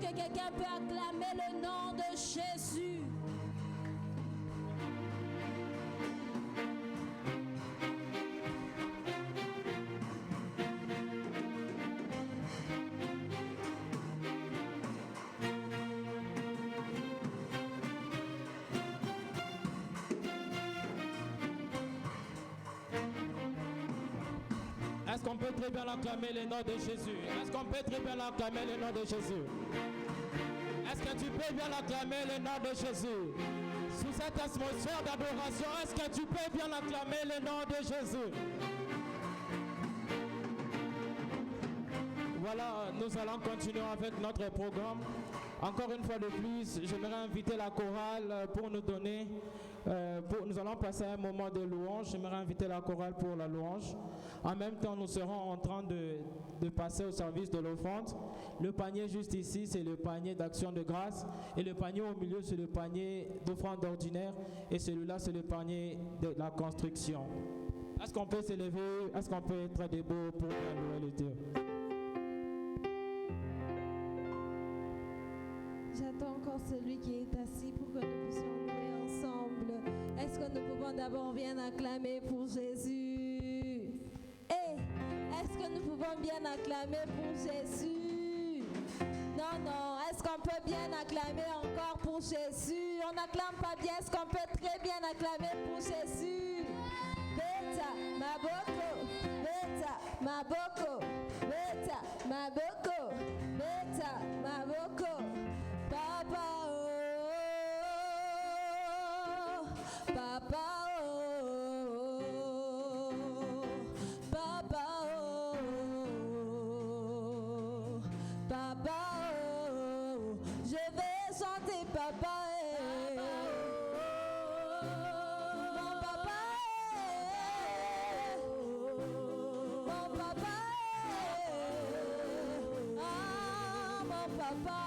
Quelqu'un peut acclamer le nom de Jésus. Est-ce qu'on peut très bien acclamer le nom de Jésus? Est-ce qu'on peut très bien acclamer le nom de Jésus? Est-ce que tu peux bien acclamer le nom de Jésus? Sous cette atmosphère d'adoration, est-ce que tu peux bien acclamer le nom de Jésus? Voilà, nous allons continuer avec notre programme. Encore une fois de plus, j'aimerais inviter la chorale pour nous donner, nous allons passer un moment de louange. J'aimerais inviter la chorale pour la louange. En même temps, nous serons en train de passer au service de l'offrande. Le panier juste ici, c'est le panier d'action de grâce. Et le panier au milieu, c'est le panier d'offrande ordinaire. Et celui-là, c'est le panier de la construction. Est-ce qu'on peut s'élever? Est-ce qu'on peut être debout pour bien louer le Dieu? J'attends encore celui qui est assis pour que nous puissions louer ensemble. Est-ce que nous pouvons d'abord bien acclamer pour Jésus? Est-ce que nous pouvons bien acclamer pour Jésus? Non. Est-ce qu'on peut bien acclamer encore pour Jésus? On n'acclame pas bien. Est-ce qu'on peut très bien acclamer pour Jésus? Beta, maboko. Beta, maboko. Beta, maboko. Beta, maboko. Papa, oh, Papa, oh, Papa, oh, Papa, oh, je vais chanter Papa, mon Papa, mon Papa, ah, mon Papa.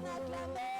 Acclamer.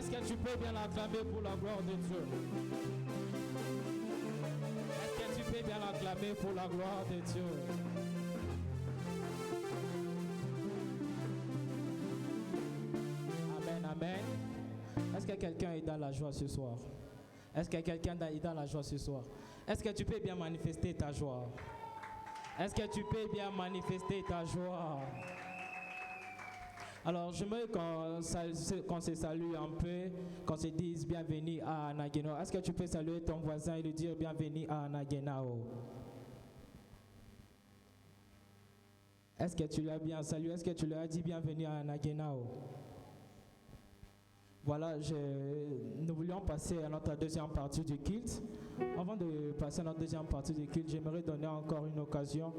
Est-ce que tu peux bien l'acclamer pour la gloire de Dieu? Est-ce que tu peux bien l'acclamer pour la gloire de Dieu? Amen, amen. Est-ce que quelqu'un est dans la joie ce soir? Est-ce que quelqu'un est dans la joie ce soir? Est-ce que tu peux bien manifester ta joie? Est-ce que tu peux bien manifester ta joie? Alors, j'aimerais qu'on se salue un peu, qu'on se dise bienvenue à Anagenao. Est-ce que tu peux saluer ton voisin et lui dire bienvenue à Anagenao? Est-ce que tu l'as bien salué? Est-ce que tu lui as dit bienvenue à Anagenao? Voilà, nous voulions passer à notre deuxième partie du culte. Avant de passer à notre deuxième partie du culte, j'aimerais donner encore une occasion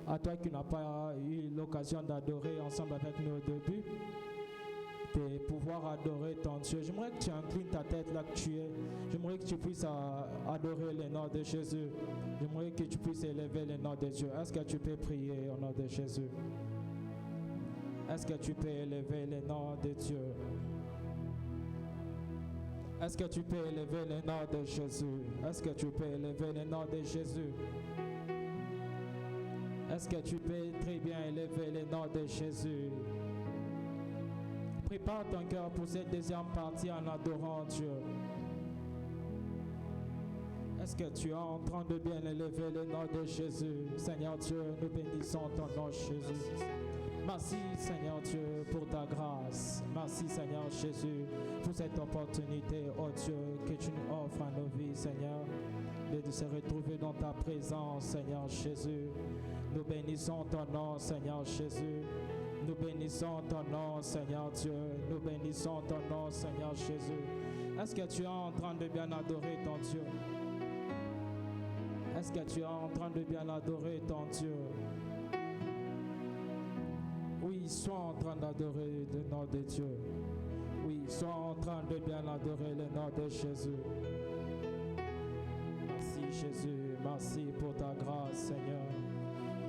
à toi qui n'as pas eu l'occasion d'adorer ensemble avec nous au début, de pouvoir adorer ton Dieu. J'aimerais que tu inclines ta tête là que tu es. J'aimerais que tu puisses adorer le nom de Jésus. J'aimerais que tu puisses élever le nom de Dieu. Est-ce que tu peux prier au nom de Jésus? Est-ce que tu peux élever le nom de Dieu? Est-ce que tu peux élever le nom de Jésus? Est-ce que tu peux élever le nom de Jésus? Est-ce que tu peux très bien élever le nom de Jésus? Prépare ton cœur pour cette deuxième partie en adorant Dieu. Est-ce que tu es en train de bien élever le nom de Jésus? Seigneur Dieu, nous bénissons ton nom, Jésus. Merci Seigneur Dieu pour ta grâce. Merci Seigneur Jésus pour cette opportunité, oh Dieu, que tu nous offres à nos vies, Seigneur, de se retrouver dans ta présence, Seigneur Jésus. Nous bénissons ton nom, Seigneur Jésus. Nous bénissons ton nom, Seigneur Dieu. Nous bénissons ton nom, Seigneur Jésus. Est-ce que tu es en train de bien adorer ton Dieu? Est-ce que tu es en train de bien adorer ton Dieu? Oui, sois en train d'adorer le nom de Dieu. Oui, sois en train de bien adorer le nom de Jésus. Merci Jésus, merci pour ta grâce Seigneur.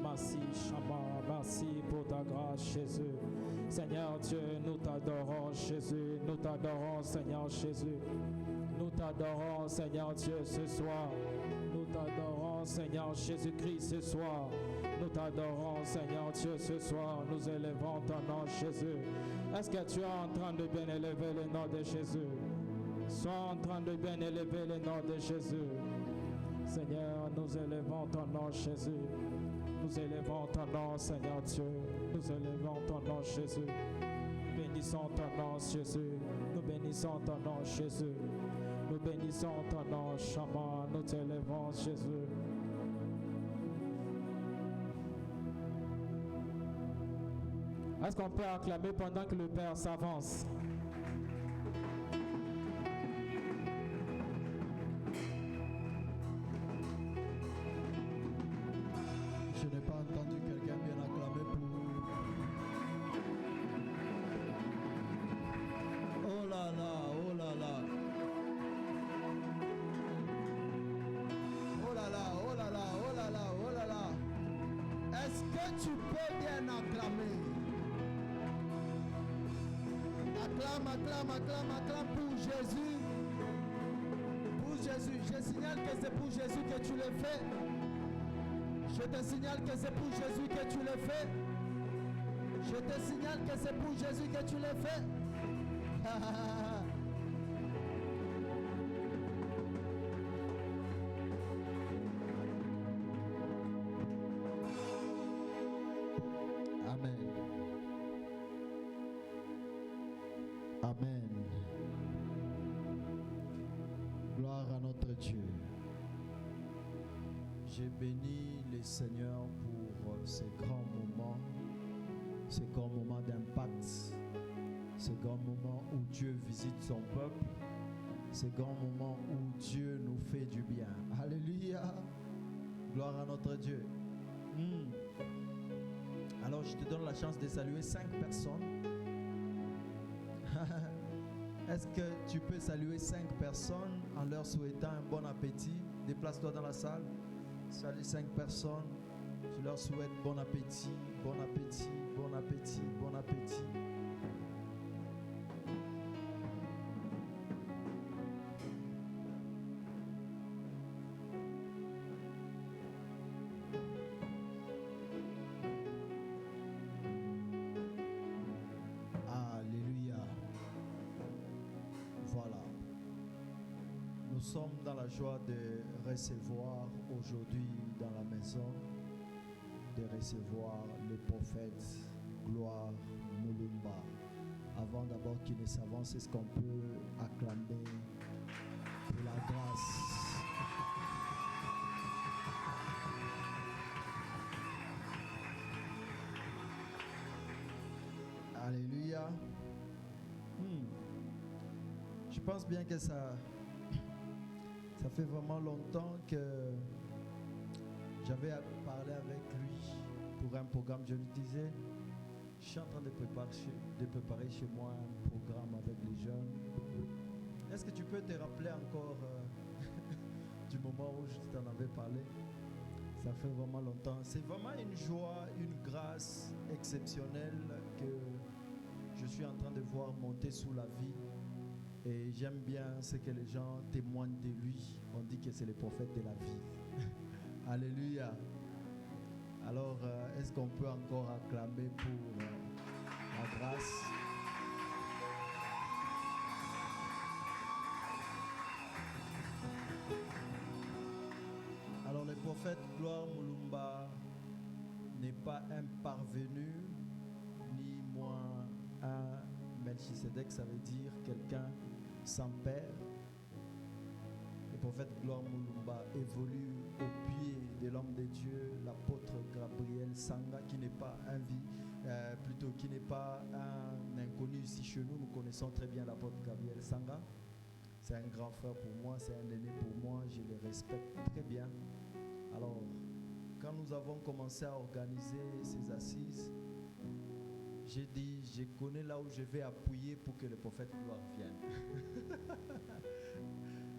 Merci Shama, merci pour ta grâce Jésus. Seigneur Dieu, nous t'adorons Jésus, nous t'adorons Seigneur Jésus. Nous t'adorons Seigneur Dieu ce soir. Nous t'adorons Seigneur Jésus-Christ ce soir. Nous t'adorons Seigneur Dieu ce soir. Nous élevons ton nom Jésus. Est-ce que tu es en train de bien élever le nom de Jésus? Sois en train de bien élever le nom de Jésus. Seigneur, nous élevons ton nom Jésus. Nous élevons ton nom Seigneur Dieu. Nous élevons ton nom Jésus. Bénissons ton nom Jésus. Nous bénissons ton nom Jésus. Nous bénissons ton nom Shama. Nous t'élevons Jésus. Est-ce qu'on peut acclamer pendant que le Père s'avance? Je n'ai pas entendu quelqu'un bien acclamer pour... Oh là là, oh là là. Oh là là, oh là là, oh là là, oh là là. Est-ce que tu peux bien acclamer? Acclame, acclame, acclame, acclame pour Jésus. Pour Jésus. Je signale que c'est pour Jésus que tu le fais. Je te signale que c'est pour Jésus que tu le fais. Je te signale que c'est pour Jésus que tu le fais. Amen. Amen. Gloire à notre Dieu. J'ai béni le Seigneur pour ces grands moments, ces grands moments d'impact, ces grands moments où Dieu visite son peuple, ces grands moments où Dieu nous fait du bien. Alléluia. Gloire à notre Dieu. Alors je te donne la chance de saluer 5 personnes. Est-ce que tu peux saluer 5 personnes en leur souhaitant un bon appétit? Déplace-toi dans la salle. Salue 5 personnes. Je leur souhaite bon appétit, bon appétit, bon appétit, bon appétit. Nous sommes dans la joie de recevoir aujourd'hui dans la maison de recevoir le prophète Gloire Mulumba. Avant d'abord qu'il ne s'avance, est-ce qu'on peut acclamer pour la grâce? Alléluia. Je pense bien que ça fait vraiment longtemps que j'avais parlé avec lui pour un programme. Je lui disais, je suis en train de préparer chez moi un programme avec les jeunes. Est-ce que tu peux te rappeler encore du moment où je t'en avais parlé? Ça fait vraiment longtemps. C'est vraiment une joie, une grâce exceptionnelle que je suis en train de voir monter sous la vie. Et j'aime bien ce que les gens témoignent de lui. On dit que c'est le prophète de la vie. Alléluia. Alors, est-ce qu'on peut encore acclamer pour la grâce? Alors, le prophète Gloire Mulumba n'est pas un parvenu, ni moins un Melchisedec, ça veut dire quelqu'un sans père. Le prophète Gloire Mulumba évolue au pied de l'homme de Dieu, l'apôtre Gabriel Sanga, qui n'est pas qui n'est pas un inconnu ici chez nous. Nous connaissons très bien l'apôtre Gabriel Sanga. C'est un grand frère pour moi, c'est un aîné pour moi, je le respecte très bien. Alors, quand nous avons commencé à organiser ces assises, j'ai dit, je connais là où je vais appuyer pour que le prophète Gloire vienne.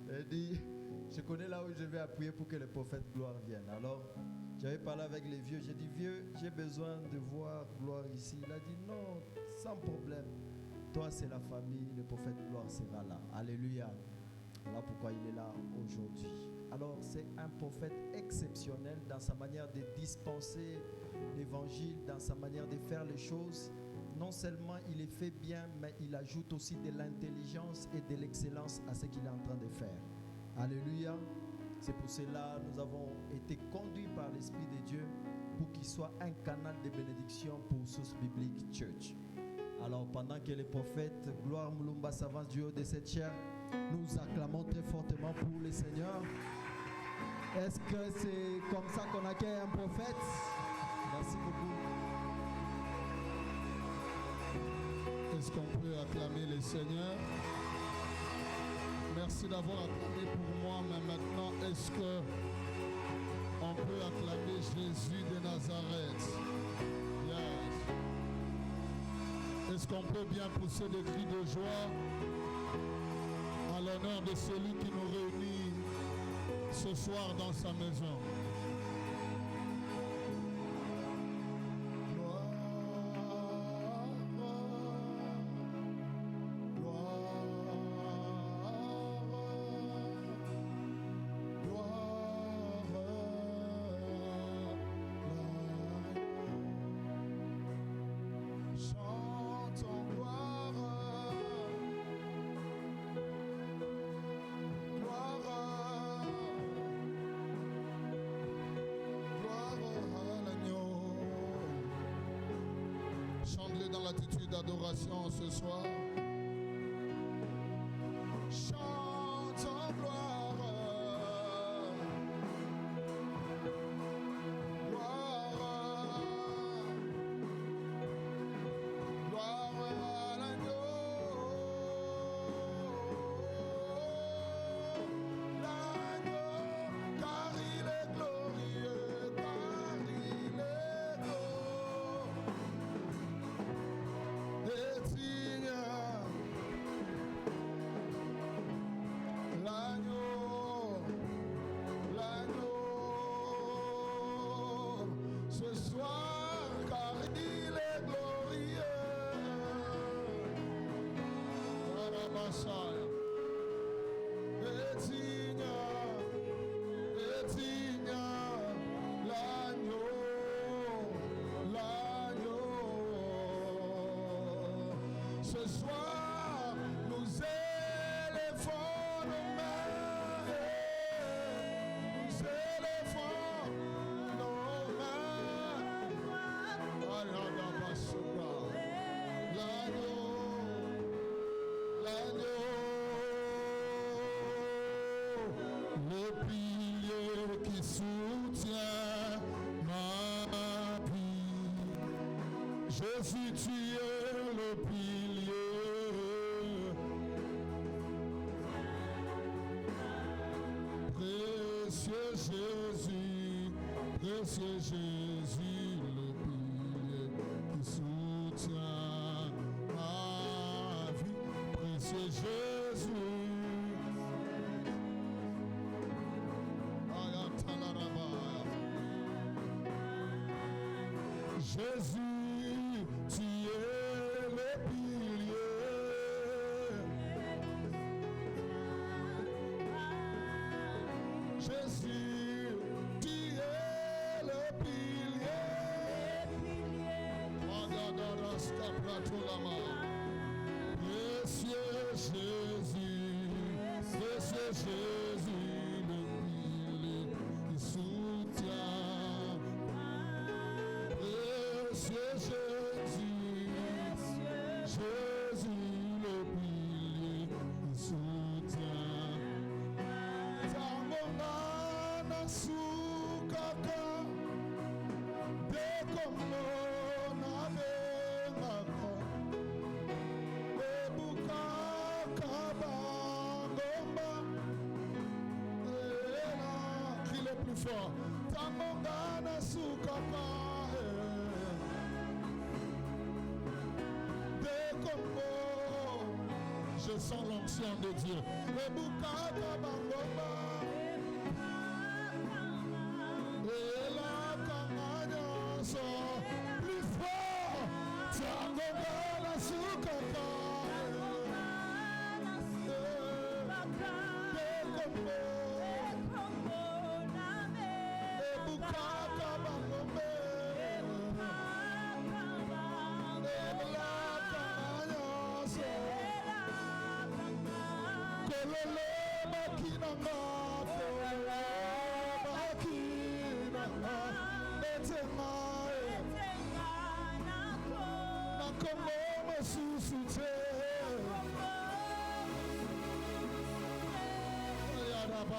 J'ai dit, je connais là où je vais appuyer pour que le prophète Gloire vienne. Alors, j'avais parlé avec les vieux. J'ai dit, vieux, j'ai besoin de voir Gloire ici. Il a dit, non, sans problème. Toi, c'est la famille, le prophète Gloire sera là. Alléluia. Voilà pourquoi il est là aujourd'hui. Alors, c'est un prophète exceptionnel dans sa manière de dispenser l'évangile, dans sa manière de faire les choses. Non seulement il est fait bien, mais il ajoute aussi de l'intelligence et de l'excellence à ce qu'il est en train de faire. Alléluia. C'est pour cela que nous avons été conduits par l'Esprit de Dieu pour qu'il soit un canal de bénédiction pour Source Biblique Church. Alors, pendant que les prophètes Gloire Mulumba s'avancent du haut de cette chair, nous acclamons très fortement pour le Seigneur. Est-ce que c'est comme ça qu'on accueille un prophète? Merci beaucoup. Est-ce qu'on peut acclamer le Seigneur? Merci d'avoir acclamé pour moi, mais maintenant, est-ce que on peut acclamer Jésus de Nazareth? Yes. Est-ce qu'on peut bien pousser des cris de joie à l'honneur de celui qui nous réunit ce soir dans sa maison? Dans l'attitude d'adoration ce soir. Chantons gloire, gloire, gloire à l'agneau, car il est glorieux, car il est glorieux. Et signe l'agneau, ce soir, car il est glorieux. Et signe l'agneau. Ce soir, nous élevons nos mains, nous élevons nos mains soutiens ma vie. Jésus, tu es le pilier. Précieux Jésus, précieux Jésus, le pilier qui soutient ma vie. Précieux Jésus. Jésus, tu es le pilier. Jésus, tu es le pilier. Précieux Jésus, précieux Jésus, le pilier qui soutient. Précieux Jésus, Jésus, le pilier qui soutient. Tangongana sukaka, dekomona bengako, ebukaka bangomba. Crie le plus fort. Tangongana sukaka. Je sens l'onction de Dieu. Le bukaka bangoma. Et la kanganyoso. Plus fort. Tangoga la sukaka.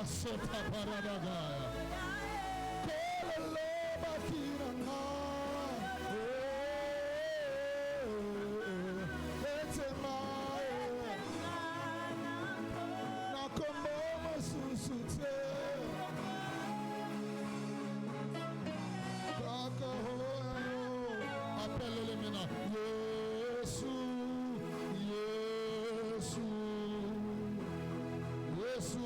Sota paradagaya. Kololo bakiranga. Etema. Nakombo susute. Appelle-le maintenant. Yesu, Yesu, Yesu.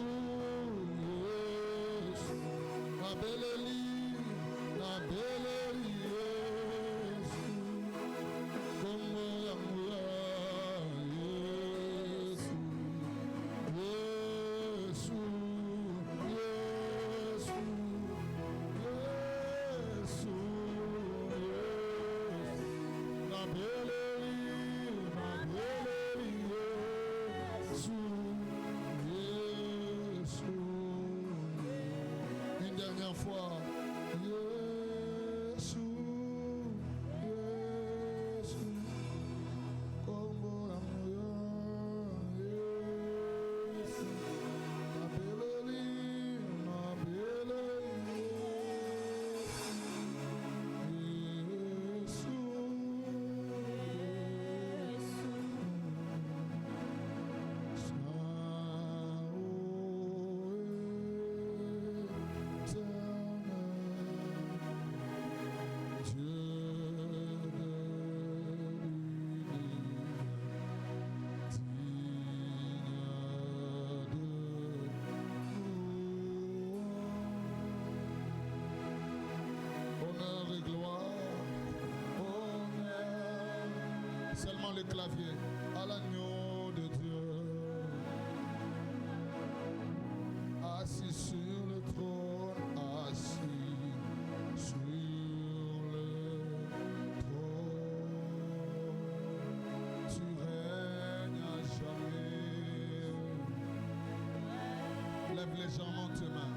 Seulement le clavier à l'agneau de Dieu, assis sur le trône, assis sur le trône, tu règnes à jamais. Lève légèrement tes mains.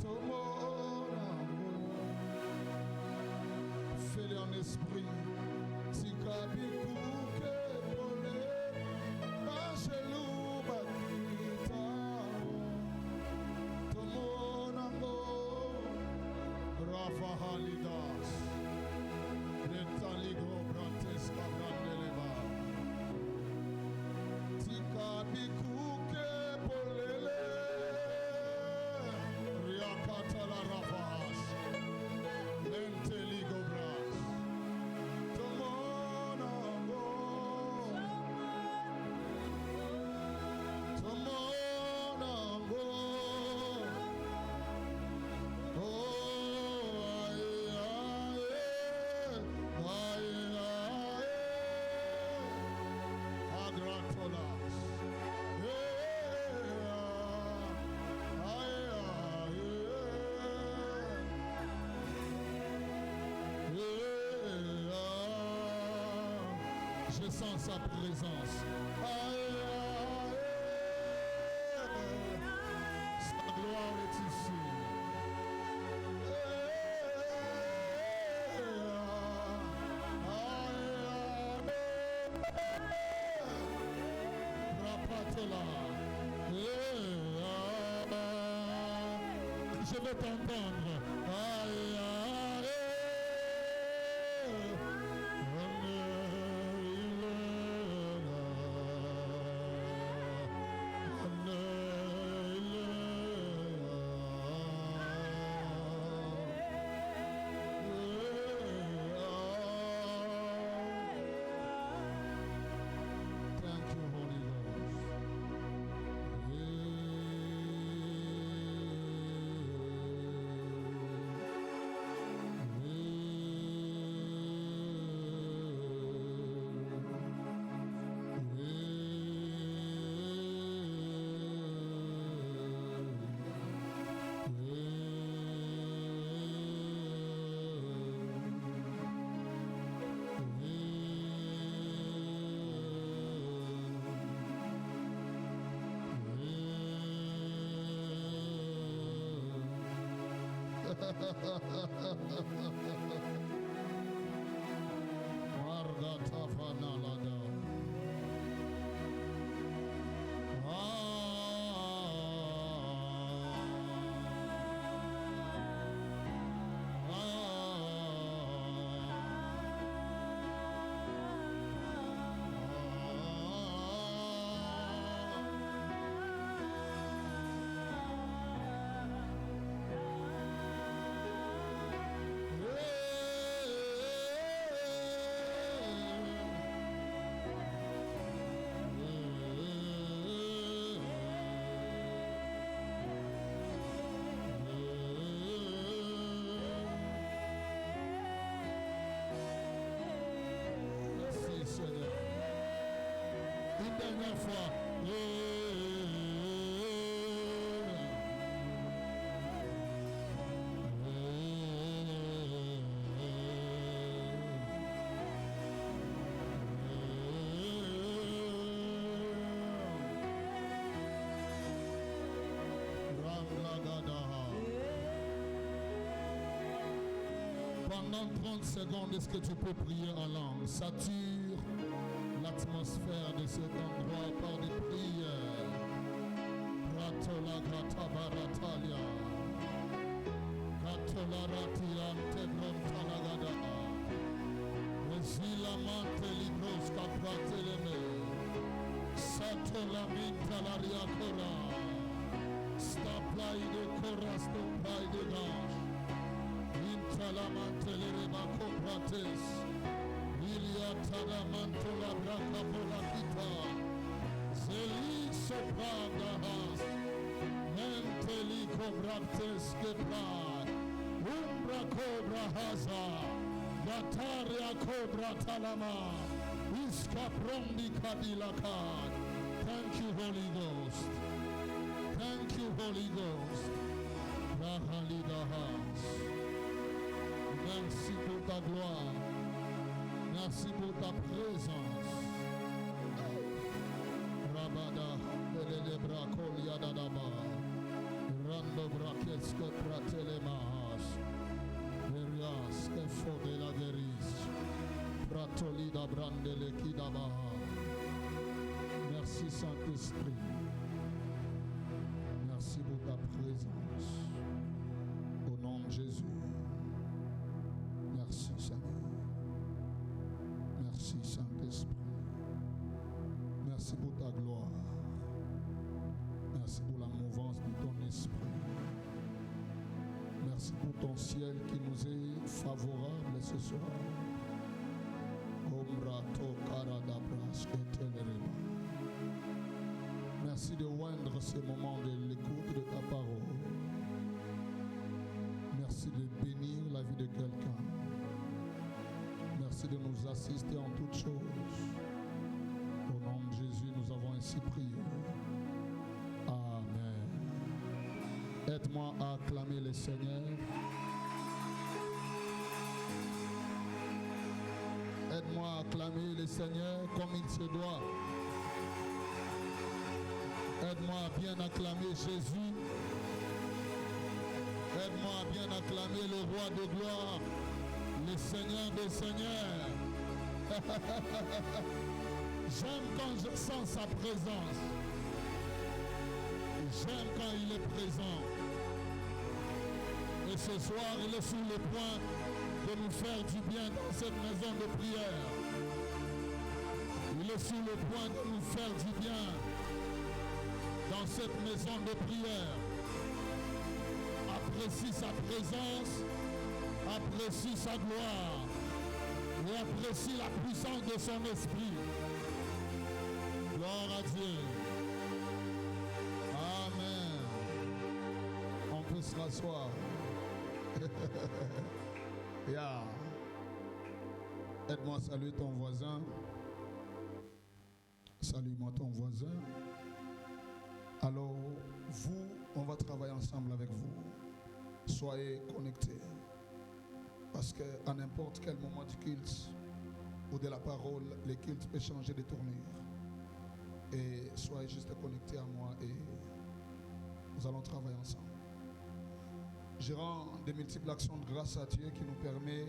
Tomo Saint-Esprit. Tikabikuke pole, Bachelou Bakita, Tomonango, Rafa Halidas, Retaligo Brantes Cabrandeleva, Tikabikuke polele, Riakata la Rafas, Menteligo Bras, Tomonango, Tomonango, oh, Agratolas, je sens sa présence. Sa gloire est ici. Rapatola. Je veux t'entendre. Thank you, Holy Marga Tafanalada. Merci Seigneur. Une dernière fois. Pendant 30 secondes, est-ce que tu peux prier en langue? Sature l'atmosphère de cet endroit par des prières. Ratola gratabaratalia. Ratola ratiante brontalagada. Resila mante libros caprateleme. Satola mintalaria cora. Staplai de cora, staplai de gange. Intalamantelere comprates, Ilia Tadamantola Braca Polakita, Zeli Soprandahas, Menteli Cobrates Quebrar, Umbra Cobra Haza, Gataria Cobra Talama, Iscaprondi Cadillacar. Thank you, Holy Ghost. Thank you, Holy Ghost. Rahalidahas. Merci pour ta gloire. Merci pour ta présence. Rabada, Belele Bracol Yadadaba, Rando Braquesque Pratelemahas, Verias, que fode la guéris. Merci Saint-Esprit. Merci pour ta présence. Au nom de Jésus. Merci Seigneur. Merci Saint-Esprit. Merci pour ta gloire. Merci pour la mouvance de ton esprit. Merci pour ton ciel qui nous est favorable ce soir. Merci de oindre ce moment de l'écoute de ta parole. Merci de bénir la vie de quelqu'un. Merci de nous assister en toutes choses. Au nom de Jésus, nous avons ainsi prié. Amen. Aide-moi à acclamer le Seigneur. Aide-moi à acclamer le Seigneur comme il se doit. Aide-moi à bien acclamer Jésus. Aide-moi à bien acclamer le roi de gloire, le Seigneur des seigneurs. J'aime quand je sens sa présence. J'aime quand il est présent. Et ce soir, il est sur le point de nous faire du bien dans cette maison de prière. Il est sur le point de nous faire du bien dans cette maison de prière. Apprécie sa présence, apprécie sa gloire et apprécie la puissance de son esprit. Gloire à Dieu. Amen. On peut se rasseoir. Yeah. Aide-moi à saluer ton voisin. Salue-moi ton voisin. Alors, vous, on va travailler ensemble avec vous. Soyez connectés. Parce qu'à n'importe quel moment du culte ou de la parole, le culte peut changer de tournure. Et soyez juste connectés à moi et nous allons travailler ensemble. Je rends de multiples actions de grâce à Dieu qui nous permet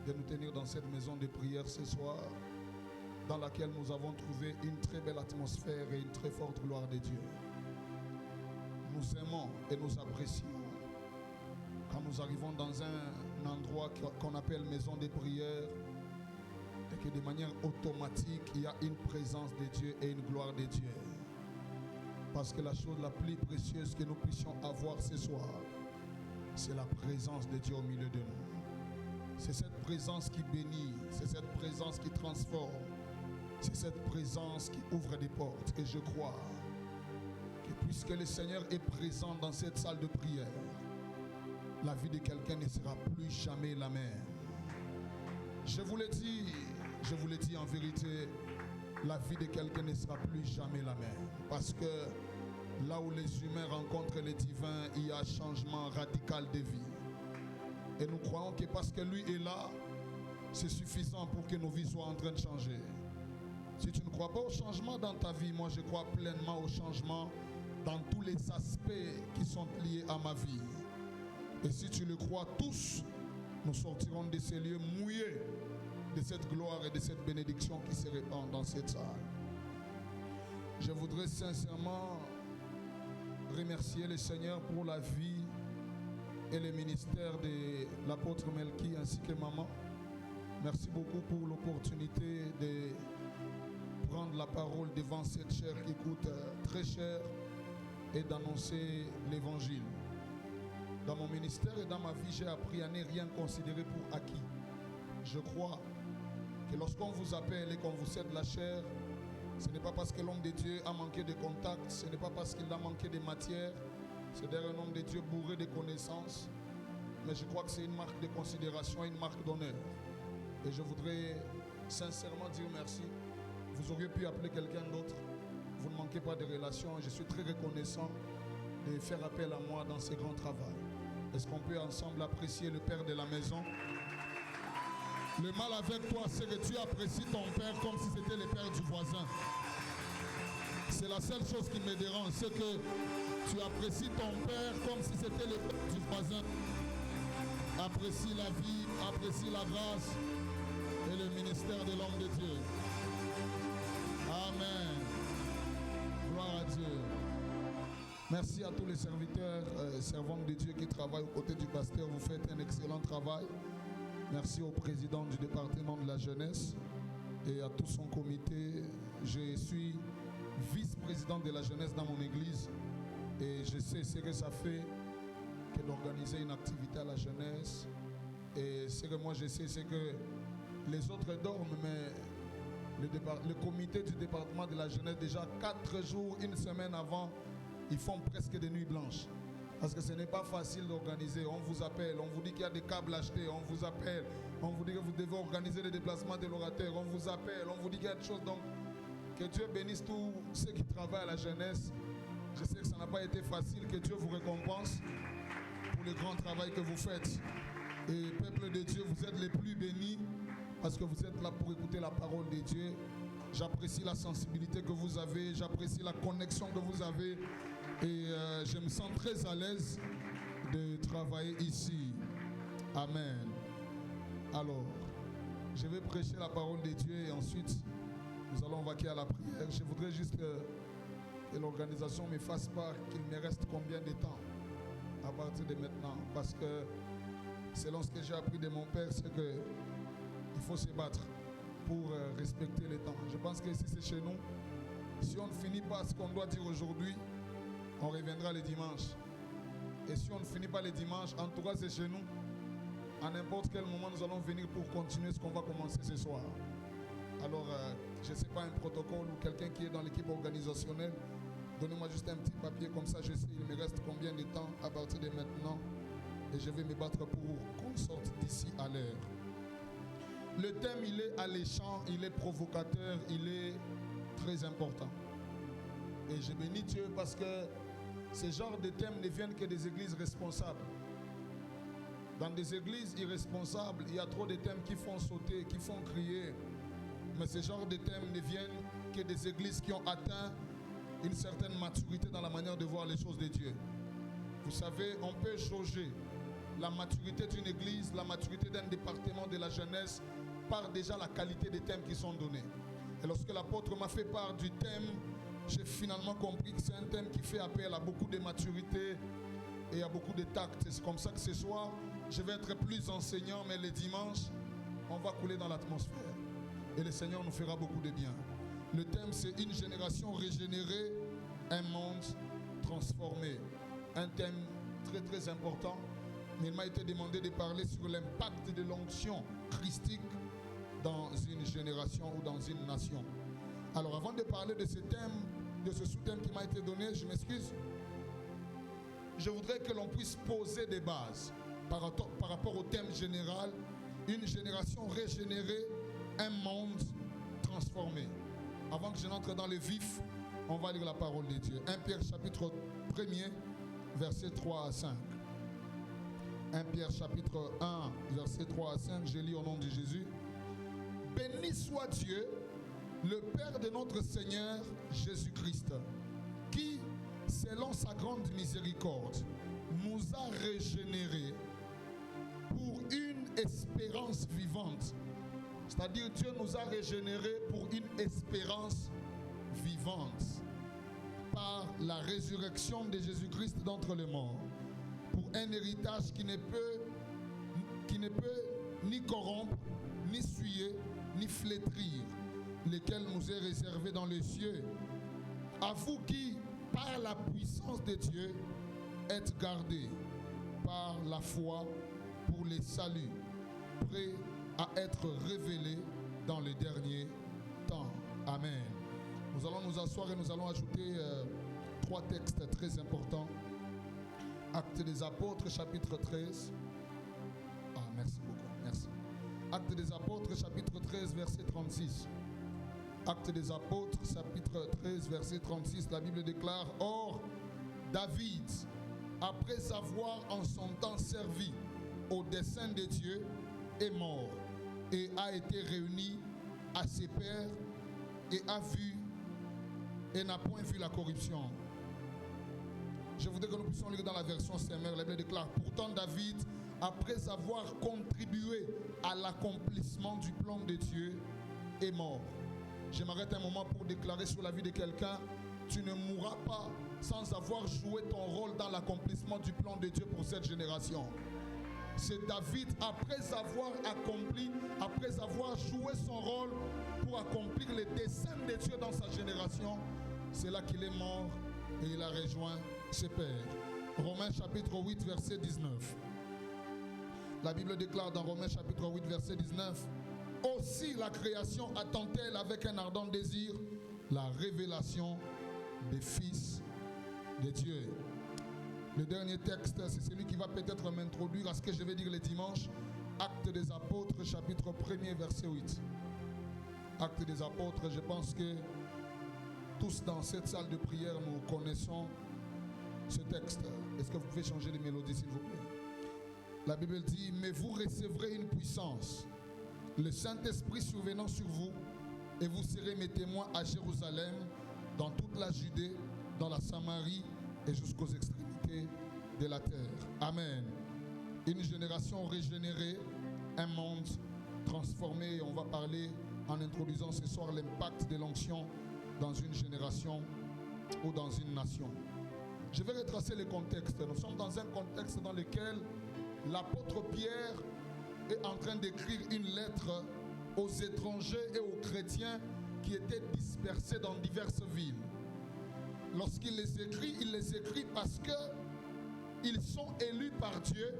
de nous tenir dans cette maison de prière ce soir, dans laquelle nous avons trouvé une très belle atmosphère et une très forte gloire de Dieu. Nous aimons et nous apprécions quand nous arrivons dans un endroit qu'on appelle maison de prière et que de manière automatique, il y a une présence de Dieu et une gloire de Dieu. Parce que la chose la plus précieuse que nous puissions avoir ce soir, c'est la présence de Dieu au milieu de nous. C'est cette présence qui bénit, c'est cette présence qui transforme, c'est cette présence qui ouvre des portes. Et je crois que puisque le Seigneur est présent dans cette salle de prière, la vie de quelqu'un ne sera plus jamais la même. Je vous l'ai dit en vérité, la vie de quelqu'un ne sera plus jamais la même. Parce que là où les humains rencontrent les divins, il y a un changement radical de vie. Et nous croyons que parce que lui est là, c'est suffisant pour que nos vies soient en train de changer. Si tu ne crois pas au changement dans ta vie, moi je crois pleinement au changement dans tous les aspects qui sont liés à ma vie. Et si tu le crois tous, nous sortirons de ces lieux mouillés de cette gloire et de cette bénédiction qui se répand dans cette salle. Je voudrais sincèrement remercier le Seigneur pour la vie et le ministère de l'apôtre Melki ainsi que maman. Merci beaucoup pour l'opportunité de prendre la parole devant cette chair qui coûte très cher et d'annoncer l'évangile. Dans mon ministère et dans ma vie, j'ai appris à ne rien considérer pour acquis. Je crois que lorsqu'on vous appelle et qu'on vous cède la chair, ce n'est pas parce que l'homme de Dieu a manqué de contact, ce n'est pas parce qu'il a manqué de matière, c'est d'ailleurs un homme de Dieu bourré de connaissances, mais je crois que c'est une marque de considération, une marque d'honneur. Et je voudrais sincèrement dire merci. Vous auriez pu appeler quelqu'un d'autre. Vous ne manquez pas de relations. Je suis très reconnaissant de faire appel à moi dans ce grand travail. Est-ce qu'on peut ensemble apprécier le Père de la maison? Le mal avec toi, c'est que tu apprécies ton père comme si c'était le père du voisin. C'est la seule chose qui me dérange, c'est que tu apprécies ton père comme si c'était le père du voisin. Apprécie la vie, apprécie la grâce, et le ministère de l'homme de Dieu. Amen. Gloire à Dieu. Merci à tous les serviteurs, servants de Dieu qui travaillent aux côtés du pasteur. Vous faites un excellent travail. Merci au président du département de la jeunesse et à tout son comité. Je suis vice-président de la jeunesse dans mon église et je sais ce que ça fait que d'organiser une activité à la jeunesse. Et ce que moi je sais, c'est que les autres dorment, mais le comité du département de la jeunesse, déjà 4 jours, une semaine avant, ils font presque des nuits blanches. Parce que ce n'est pas facile d'organiser. On vous appelle, on vous dit qu'il y a des câbles achetés, on vous appelle, on vous dit que vous devez organiser les déplacements de l'orateur, on vous appelle, on vous dit qu'il y a des choses. Donc, que Dieu bénisse tous ceux qui travaillent à la jeunesse. Je sais que ça n'a pas été facile, que Dieu vous récompense pour le grand travail que vous faites. Et peuple de Dieu, vous êtes les plus bénis parce que vous êtes là pour écouter la parole de Dieu. J'apprécie la sensibilité que vous avez, j'apprécie la connexion que vous avez et je me sens très à l'aise de travailler ici. Amen. Alors, je vais prêcher la parole de Dieu et ensuite nous allons vaquer à la prière. Je voudrais juste que l'organisation me fasse part qu'il me reste combien de temps à partir de maintenant. Parce que selon ce que j'ai appris de mon père, c'est qu'il faut se battre pour respecter les temps. Je pense que si c'est chez nous, si on ne finit pas ce qu'on doit dire aujourd'hui, on reviendra le dimanche. Et si on ne finit pas le dimanche, en tout cas c'est chez nous. À n'importe quel moment, nous allons venir pour continuer ce qu'on va commencer ce soir. Alors, je ne sais pas, un protocole ou quelqu'un qui est dans l'équipe organisationnelle, donnez-moi juste un petit papier, comme ça je sais il me reste combien de temps à partir de maintenant. Et je vais me battre pour qu'on sorte d'ici à l'heure. Le thème, il est alléchant, il est provocateur, il est très important. Et je bénis Dieu parce que ce genre de thèmes ne viennent que des églises responsables. Dans des églises irresponsables, il y a trop de thèmes qui font sauter, qui font crier. Mais ce genre de thèmes ne viennent que des églises qui ont atteint une certaine maturité dans la manière de voir les choses de Dieu. Vous savez, on peut jauger la maturité d'une église, la maturité d'un département de la jeunesse par déjà la qualité des thèmes qui sont donnés. Et lorsque l'apôtre m'a fait part du thème, j'ai finalement compris que c'est un thème qui fait appel à beaucoup de maturité et à beaucoup de tact. C'est comme ça que ce soir, je vais être plus enseignant, mais les dimanches, on va couler dans l'atmosphère. Et le Seigneur nous fera beaucoup de bien. Le thème, c'est une génération régénérée, un monde transformé. Un thème très très important. Mais il m'a été demandé de parler sur l'impact de l'onction christique dans une génération ou dans une nation. Alors avant de parler de ce thème, de ce sous-thème qui m'a été donné, je m'excuse. Je voudrais que l'on puisse poser des bases par rapport au thème général. Une génération régénérée, un monde transformé. Avant que je n'entre dans le vif, on va lire la parole de Dieu. 1 Pierre chapitre 1er, versets 3 à 5. 1 Pierre chapitre 1, versets 3 à 5, je lis au nom de Jésus. Béni soit Dieu, le Père de notre Seigneur Jésus-Christ, qui, selon sa grande miséricorde, nous a régénérés pour une espérance vivante. C'est-à-dire Dieu nous a régénérés pour une espérance vivante par la résurrection de Jésus-Christ d'entre les morts, pour un héritage qui ne peut ni corrompre, ni souiller, ni flétrir, lequel nous est réservé dans les cieux. À vous qui, par la puissance de Dieu, êtes gardés par la foi pour les saluts, prêts à être révélés dans les derniers temps. Amen. Nous allons nous asseoir et nous allons ajouter 3 textes très importants. Actes des Apôtres, chapitre 13. Ah, merci beaucoup, merci. Actes des Apôtres, chapitre 13, verset 36. Actes des Apôtres, chapitre 13, verset 36, la Bible déclare: Or, David, après avoir en son temps servi au dessein de Dieu, est mort et a été réuni à ses pairs et n'a point vu la corruption. Je voudrais que nous puissions lire dans la version Semeur. La Bible déclare: Pourtant David après avoir contribué à l'accomplissement du plan de Dieu, est mort. Je m'arrête un moment pour déclarer sur la vie de quelqu'un, tu ne mourras pas sans avoir joué ton rôle dans l'accomplissement du plan de Dieu pour cette génération. C'est David, après avoir accompli, après avoir joué son rôle pour accomplir les desseins de Dieu dans sa génération, c'est là qu'il est mort et il a rejoint ses pères. Romains chapitre 8, verset 19. La Bible déclare dans Romains chapitre 8, verset 19, « Aussi la création attend-elle avec un ardent désir la révélation des fils de Dieu. » Le dernier texte, c'est celui qui va peut-être m'introduire à ce que je vais dire le dimanche. Actes des apôtres, chapitre 1er, verset 8. Actes des apôtres, je pense que tous dans cette salle de prière, nous connaissons ce texte. Est-ce que vous pouvez changer les mélodies, s'il vous plaît? La Bible dit, mais vous recevrez une puissance, le Saint-Esprit survenant sur vous, et vous serez mes témoins à Jérusalem, dans toute la Judée, dans la Samarie et jusqu'aux extrémités de la terre. Amen. Une génération régénérée, un monde transformé. On va parler en introduisant ce soir l'impact de l'onction dans une génération ou dans une nation. Je vais retracer le contexte. Nous sommes dans un contexte dans lequel l'apôtre Pierre est en train d'écrire une lettre aux étrangers et aux chrétiens qui étaient dispersés dans diverses villes. Lorsqu'il les écrit, il les écrit parce qu'ils sont élus par Dieu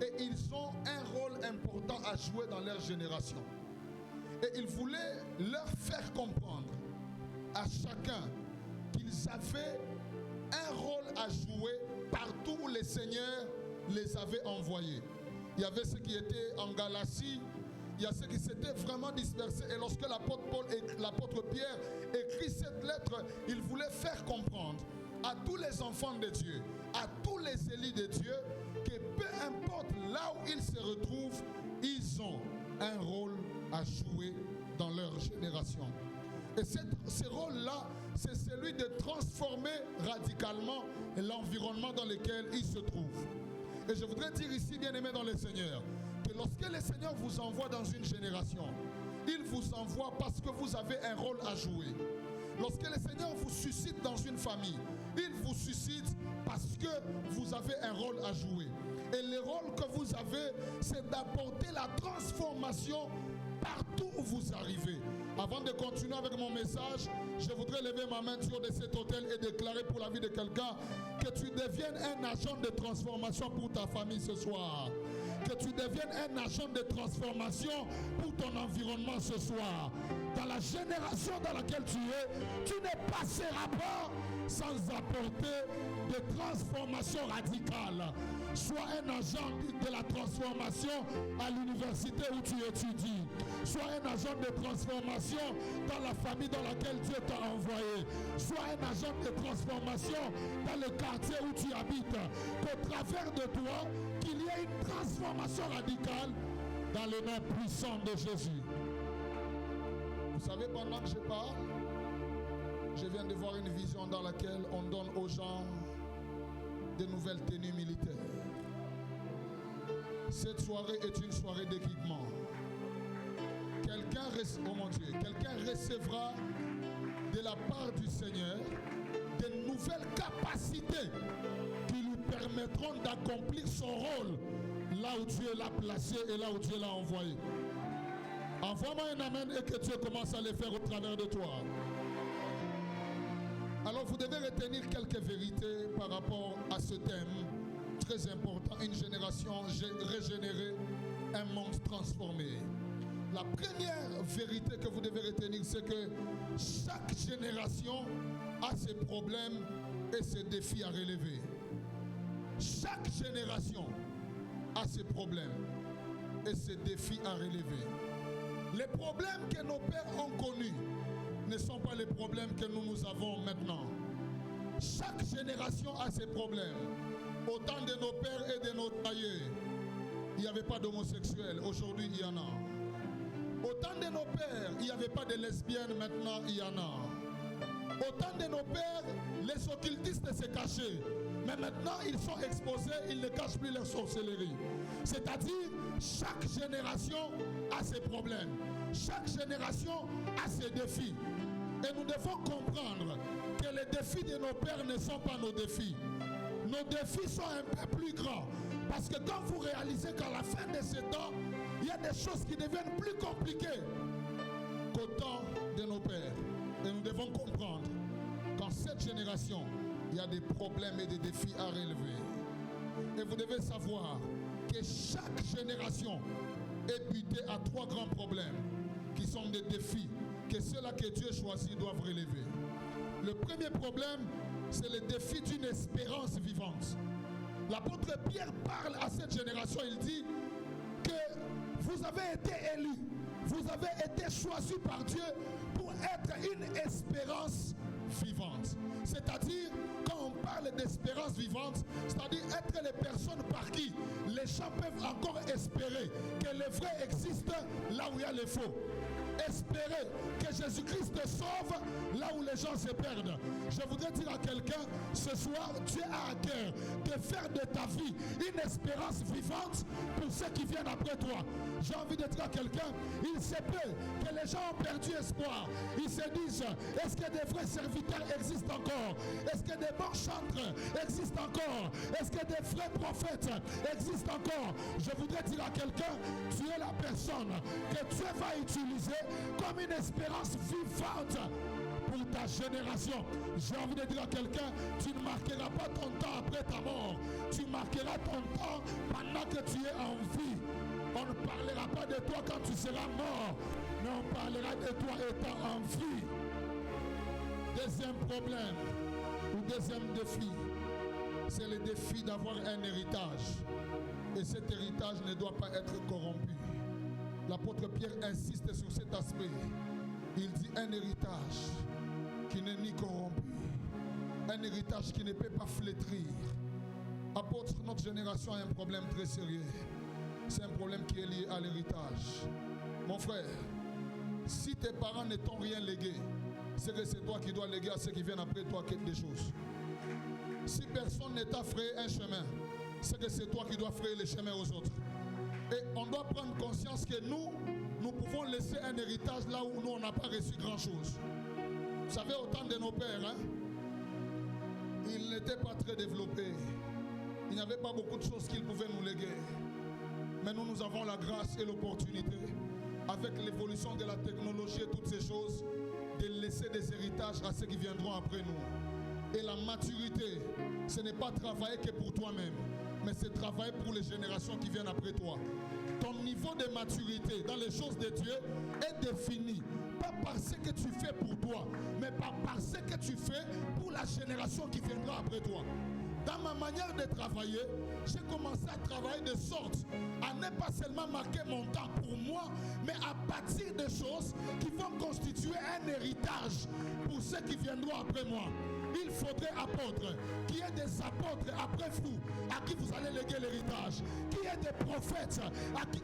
et ils ont un rôle important à jouer dans leur génération. Et il voulait leur faire comprendre à chacun qu'ils avaient un rôle à jouer partout où le Seigneur les avait envoyés. Il y avait ceux qui étaient en Galatie, il y a ceux qui s'étaient vraiment dispersés. Et lorsque l'apôtre Pierre écrit cette lettre, il voulait faire comprendre à tous les enfants de Dieu, à tous les élus de Dieu, que peu importe là où ils se retrouvent, ils ont un rôle à jouer dans leur génération. Et ce rôle-là, c'est celui de transformer radicalement l'environnement dans lequel ils se trouvent. Et je voudrais dire ici, bien-aimés dans le Seigneur, que lorsque le Seigneur vous envoie dans une génération, il vous envoie parce que vous avez un rôle à jouer. Lorsque le Seigneur vous suscite dans une famille, il vous suscite parce que vous avez un rôle à jouer. Et le rôle que vous avez, c'est d'apporter la transformation partout où vous arrivez. Avant de continuer avec mon message, je voudrais lever ma main sur de cet autel et déclarer pour la vie de quelqu'un que tu deviennes un agent de transformation pour ta famille ce soir. Que tu deviennes un agent de transformation pour ton environnement ce soir. Dans la génération dans laquelle tu es, tu ne passeras pas sans apporter de transformation radicale. Sois un agent de la transformation à l'université où tu étudies. Sois un agent de transformation dans la famille dans laquelle Dieu t'a envoyé. Sois un agent de transformation dans le quartier où tu habites. Qu'au travers de toi, qu'il y ait une transformation radicale dans le nom puissant de Jésus. Vous savez, pendant que je parle, je viens de voir une vision dans laquelle on donne aux gens de nouvelles tenues militaires. Cette soirée est une soirée d'équipement. Quelqu'un recevra de la part du Seigneur de nouvelles capacités qui lui permettront d'accomplir son rôle là où Dieu l'a placé et là où Dieu l'a envoyé. Envoie-moi un amen et que Dieu commence à le faire au travers de toi. Alors vous devez retenir quelques vérités par rapport à ce thème très important, une génération régénérée, un monde transformé. La première vérité que vous devez retenir, c'est que chaque génération a ses problèmes et ses défis à relever. Chaque génération a ses problèmes et ses défis à relever. Les problèmes que nos pères ont connus ne sont pas les problèmes que nous avons maintenant. Chaque génération a ses problèmes. Au temps de nos pères et de nos tailleurs, il n'y avait pas d'homosexuels. Aujourd'hui, il y en a. Au temps de nos pères, il n'y avait pas de lesbiennes. Maintenant, il y en a. Au temps de nos pères, les occultistes se cachaient. Mais maintenant, ils sont exposés, ils ne cachent plus leur sorcellerie. C'est-à-dire, chaque génération a ses problèmes. Chaque génération a ses défis. Et nous devons comprendre que les défis de nos pères ne sont pas nos défis. Nos défis sont un peu plus grands. Parce que quand vous réalisez qu'à la fin de ce temps, il y a des choses qui deviennent plus compliquées qu'au temps de nos pères. Et nous devons comprendre qu'en cette génération, il y a des problèmes et des défis à relever. Et vous devez savoir que chaque génération est butée à 3 grands problèmes qui sont des défis que ceux-là que Dieu choisit doivent relever. Le premier problème, c'est le défi d'une espérance vivante. L'apôtre Pierre parle à cette génération, il dit que vous avez été élus, vous avez été choisis par Dieu pour être une espérance vivante. C'est-à-dire, quand on parle d'espérance vivante, c'est-à-dire être les personnes par qui les gens peuvent encore espérer que le vrai existe là où il y a le faux. Espérer que Jésus-Christ te sauve là où les gens se perdent. Je voudrais dire à quelqu'un, ce soir, Dieu a à cœur de faire de ta vie une espérance vivante pour ceux qui viennent après toi. J'ai envie de dire à quelqu'un, il se peut que les gens ont perdu espoir. Ils se disent, est-ce que des vrais serviteurs existent encore? Est-ce que des bons chantres existent encore? Est-ce que des vrais prophètes existent encore? Je voudrais dire à quelqu'un, tu es la personne que Dieu va utiliser comme une espérance vivante pour ta génération. J'ai envie de dire à quelqu'un, tu ne marqueras pas ton temps après ta mort. Tu marqueras ton temps pendant que tu es en vie. On ne parlera pas de toi quand tu seras mort, mais on parlera de toi étant en vie. Deuxième problème, ou deuxième défi, c'est le défi d'avoir un héritage. Et cet héritage ne doit pas être corrompu. L'apôtre Pierre insiste sur cet aspect. Il dit un héritage qui n'est ni corrompu, un héritage qui ne peut pas flétrir. Apôtre, notre génération a un problème très sérieux. C'est un problème qui est lié à l'héritage. Mon frère, si tes parents ne t'ont rien légué, c'est que c'est toi qui dois léguer à ceux qui viennent après toi quelque chose. Si personne ne t'a frayé un chemin, c'est que c'est toi qui dois frayer les chemins aux autres. Et on doit prendre conscience que nous pouvons laisser un héritage là où nous, on n'a pas reçu grand-chose. Vous savez, au temps de nos pères, hein, ils n'étaient pas très développés. Il n'y avait pas beaucoup de choses qu'ils pouvaient nous léguer. Mais nous avons la grâce et l'opportunité, avec l'évolution de la technologie et toutes ces choses, de laisser des héritages à ceux qui viendront après nous. Et la maturité, ce n'est pas travailler que pour toi-même, mais c'est travailler pour les générations qui viennent après toi. Ton niveau de maturité dans les choses de Dieu est défini, pas par ce que tu fais pour toi, mais par ce que tu fais pour la génération qui viendra après toi. Dans ma manière de travailler, j'ai commencé à travailler de sorte à ne pas seulement marquer mon temps pour moi, mais à bâtir des choses qui vont constituer un héritage pour ceux qui viendront après moi. Il faudrait, apôtres, qu'il y ait des apôtres après vous, à qui vous allez léguer l'héritage. Qu'il y ait des prophètes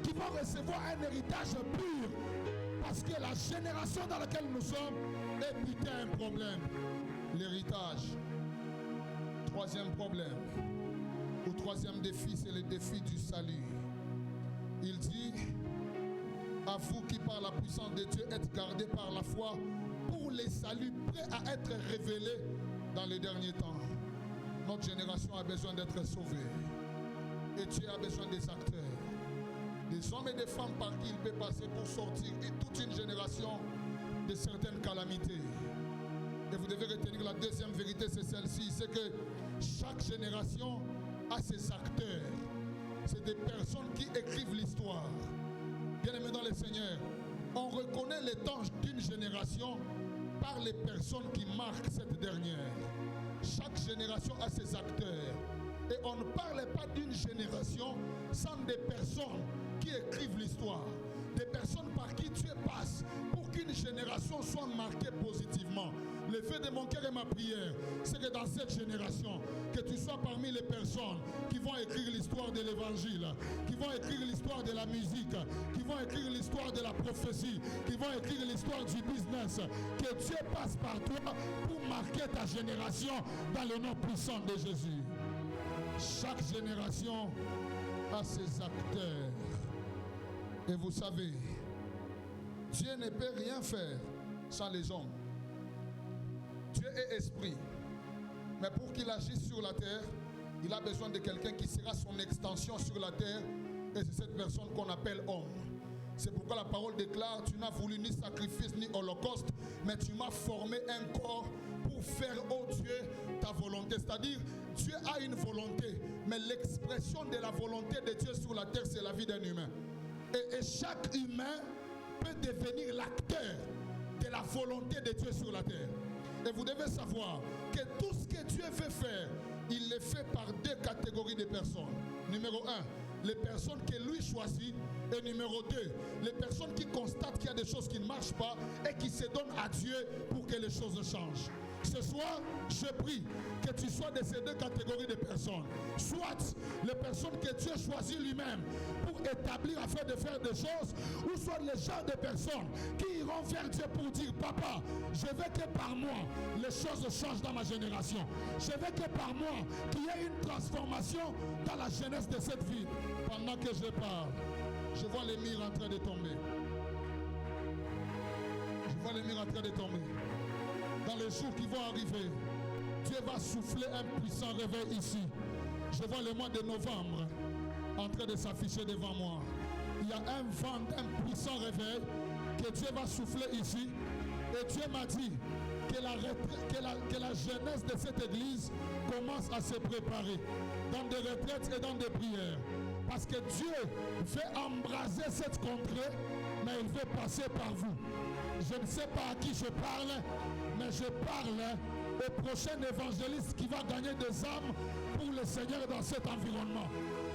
qui vont recevoir un héritage pur. Parce que la génération dans laquelle nous sommes est putain un problème. L'héritage. Troisième problème, ou troisième défi, c'est le défi du salut. Il dit, à vous qui par la puissance de Dieu êtes gardés par la foi pour les saluts prêts à être révélés dans les derniers temps. Notre génération a besoin d'être sauvée. Et Dieu a besoin des acteurs, des hommes et des femmes par qui il peut passer pour sortir toute une génération de certaines calamités. Et vous devez retenir la deuxième vérité, c'est celle-ci, c'est que chaque génération a ses acteurs. C'est des personnes qui écrivent l'histoire. Bien-aimés dans le Seigneur, on reconnaît les temps d'une génération par les personnes qui marquent cette dernière. Chaque génération a ses acteurs. Et on ne parle pas d'une génération sans des personnes qui écrivent l'histoire. Des personnes par qui Dieu passe pour qu'une génération soit marquée positivement. Le fait de mon cœur et ma prière, c'est que dans cette génération, que tu sois parmi les personnes qui vont écrire l'histoire de l'évangile, qui vont écrire l'histoire de la musique, qui vont écrire l'histoire de la prophétie, qui vont écrire l'histoire du business, que Dieu passe par toi pour marquer ta génération dans le nom puissant de Jésus. Chaque génération a ses acteurs. Et vous savez, Dieu ne peut rien faire sans les hommes. Dieu est esprit. Mais pour qu'il agisse sur la terre, il a besoin de quelqu'un qui sera son extension sur la terre. Et c'est cette personne qu'on appelle homme. C'est pourquoi la parole déclare, tu n'as voulu ni sacrifice ni holocauste, mais tu m'as formé un corps pour faire, ô Dieu, ta volonté. C'est-à-dire, Dieu a une volonté, mais l'expression de la volonté de Dieu sur la terre, c'est la vie d'un humain. Et chaque humain peut devenir l'acteur de la volonté de Dieu sur la terre. Et vous devez savoir que tout ce que Dieu veut faire, il le fait par deux catégories de personnes. Numéro 1, les personnes que lui choisit. Et numéro 2, les personnes qui constatent qu'il y a des choses qui ne marchent pas et qui se donnent à Dieu pour que les choses changent. Ce soir, je prie que tu sois de ces deux catégories de personnes. Soit les personnes que Dieu choisit lui-même pour établir afin de faire des choses, ou soit les gens de personnes qui iront vers Dieu pour dire, papa, je veux que par moi, les choses changent dans ma génération. Je veux que par moi, qu'il y ait une transformation dans la jeunesse de cette vie. Pendant que je parle, je vois les murs en train de tomber. Je vois les murs en train de tomber. Dans les jours qui vont arriver, Dieu va souffler un puissant réveil ici. Je vois le mois de novembre en train de s'afficher devant moi. Il y a un vent d'un puissant réveil que Dieu va souffler ici. Et Dieu m'a dit que la jeunesse de cette église commence à se préparer dans des retraites et dans des prières. Parce que Dieu veut embraser cette contrée, mais il veut passer par vous. Je ne sais pas à qui je parle, mais je parle au prochain évangéliste qui va gagner des âmes pour le Seigneur dans cet environnement.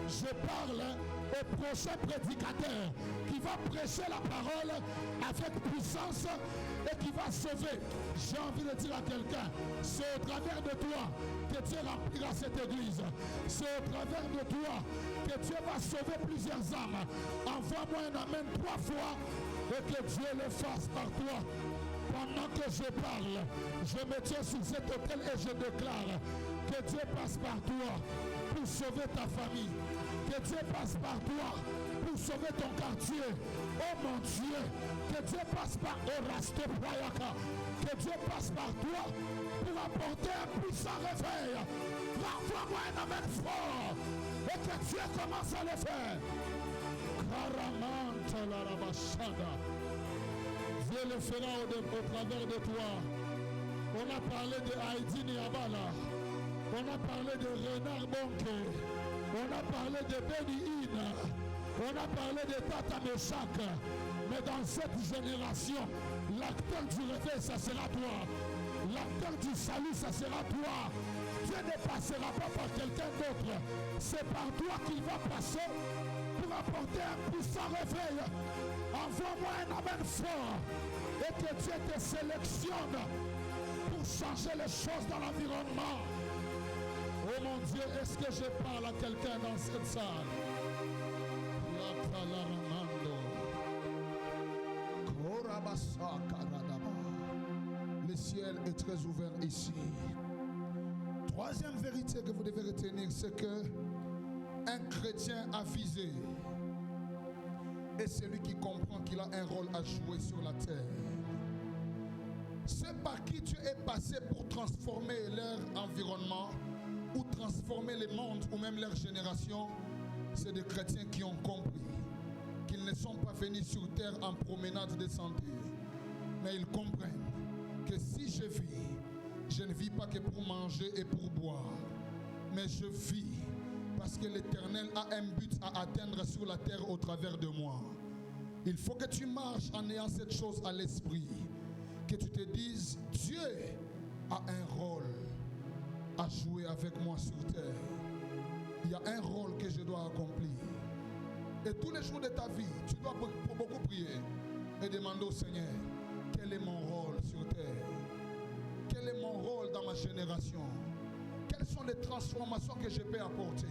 Je parle au prochain prédicateur qui va prêcher la parole avec puissance et qui va sauver. J'ai envie de dire à quelqu'un, c'est au travers de toi que Dieu remplira cette église. C'est au travers de toi que Dieu va sauver plusieurs âmes. Envoie-moi un amen 3 fois et que Dieu le fasse par toi. Pendant que je parle, je me tiens sur cet autel et je déclare que Dieu passe par toi pour sauver ta famille. Que Dieu passe par toi pour sauver ton quartier. Oh mon Dieu, que Dieu passe par Oraste Prayaka. Que Dieu passe par toi pour apporter un puissant réveil. Renvoie-moi un amen fort et que Dieu commence à le faire. Karamanta la rabashada. Dieu le fera au travers de toi. On a parlé de Haïdi Niabala. On a parlé de Renard Bonke. On a parlé de Beni Ina. On a parlé de Tata Meshak. Mais dans cette génération, l'acteur du réveil, ça sera toi. L'acteur du salut, ça sera toi. Dieu ne passera pas par quelqu'un d'autre. C'est par toi qu'il va passer pour apporter un puissant réveil. Envoie-moi un amen fort et que Dieu te sélectionne pour changer les choses dans l'environnement. Oh mon Dieu, est-ce que je parle à quelqu'un dans cette salle? Le ciel est très ouvert ici. Troisième vérité que vous devez retenir, c'est que un chrétien avisé est celui qui comprend qu'il a un rôle à jouer sur la terre. Ceux par qui Dieu est passé pour transformer leur environnement ou transformer les mondes ou même leur génération, c'est des chrétiens qui ont compris qu'ils ne sont pas venus sur terre en promenade de santé, mais ils comprennent que si je vis, je ne vis pas que pour manger et pour boire, mais je vis parce que l'Éternel a un but à atteindre sur la terre au travers de moi. Il faut que tu marches en ayant cette chose à l'esprit, que tu te dises, Dieu a un rôle à jouer avec moi sur terre. Il y a un rôle que je dois accomplir. Et tous les jours de ta vie, tu dois beaucoup prier et demander au Seigneur, quel est mon rôle sur terre? Quel est mon rôle dans ma génération? Quelles sont les transformations que je peux apporter?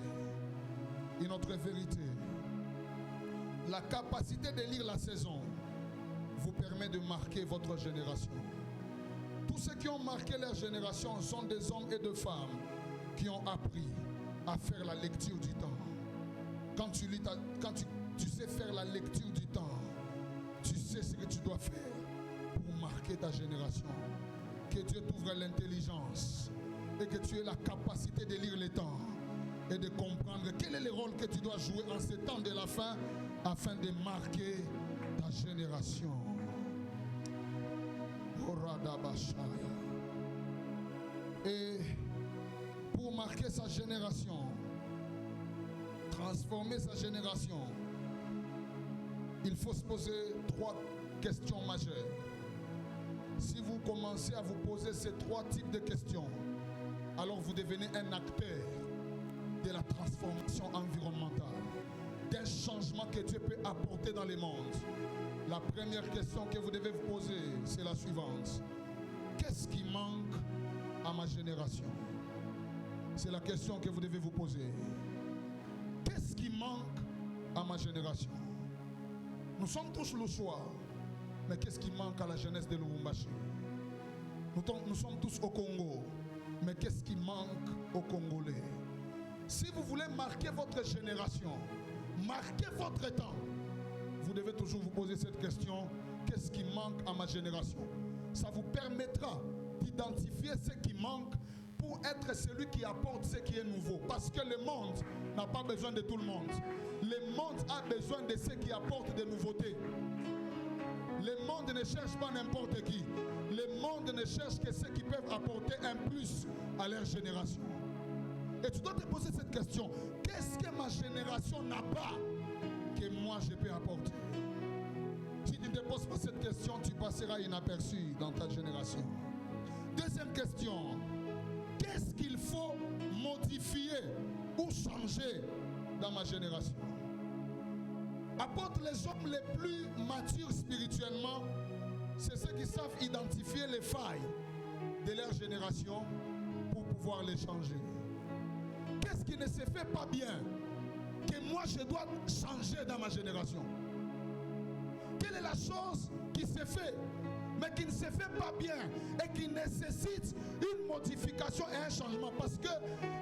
Une autre vérité, la capacité de lire la saison vous permet de marquer votre génération. Tous ceux qui ont marqué leur génération sont des hommes et des femmes qui ont appris à faire la lecture du temps. Quand tu lis tu sais faire la lecture du temps, tu sais ce que tu dois faire pour marquer ta génération. Que Dieu t'ouvre l'intelligence et que tu aies la capacité de lire les temps et de comprendre quel est le rôle que tu dois jouer en ces temps de la fin afin de marquer ta génération. Et pour marquer sa génération, transformer sa génération, il faut se poser 3 questions majeures. Si vous commencez à vous poser ces 3 types de questions, alors vous devenez un acteur de la transformation environnementale, d'un changement que Dieu peut apporter dans le monde. La première question que vous devez vous poser, c'est la suivante. Qu'est-ce qui manque à ma génération? C'est la question que vous devez vous poser. Qu'est-ce qui manque à ma génération? Nous sommes tous le choix, mais qu'est-ce qui manque à la jeunesse de Lubumbashi? Nous sommes tous au Congo, mais qu'est-ce qui manque aux Congolais? Si vous voulez marquer votre génération, marquer votre temps, vous devez toujours vous poser cette question. Qu'est-ce qui manque à ma génération? Ça vous permettra d'identifier ce qui manque pour être celui qui apporte ce qui est nouveau. Parce que le monde n'a pas besoin de tout le monde. Le monde a besoin de ceux qui apportent des nouveautés. Le monde ne cherche pas n'importe qui. Le monde ne cherche que ceux qui peuvent apporter un plus à leur génération. Et tu dois te poser cette question. Qu'est-ce que ma génération n'a pas que moi je peux apporter? Si tu ne te poses pas cette question, tu passeras inaperçu dans ta génération. Deuxième question. Qu'est-ce qu'il faut modifier ou changer dans ma génération? Apporte les hommes les plus matures spirituellement, c'est ceux qui savent identifier les failles de leur génération pour pouvoir les changer. Qu'est-ce qui ne se fait pas bien que moi je dois changer dans ma génération? Quelle est la chose qui se fait mais qui ne se fait pas bien et qui nécessite une modification et un changement? Parce que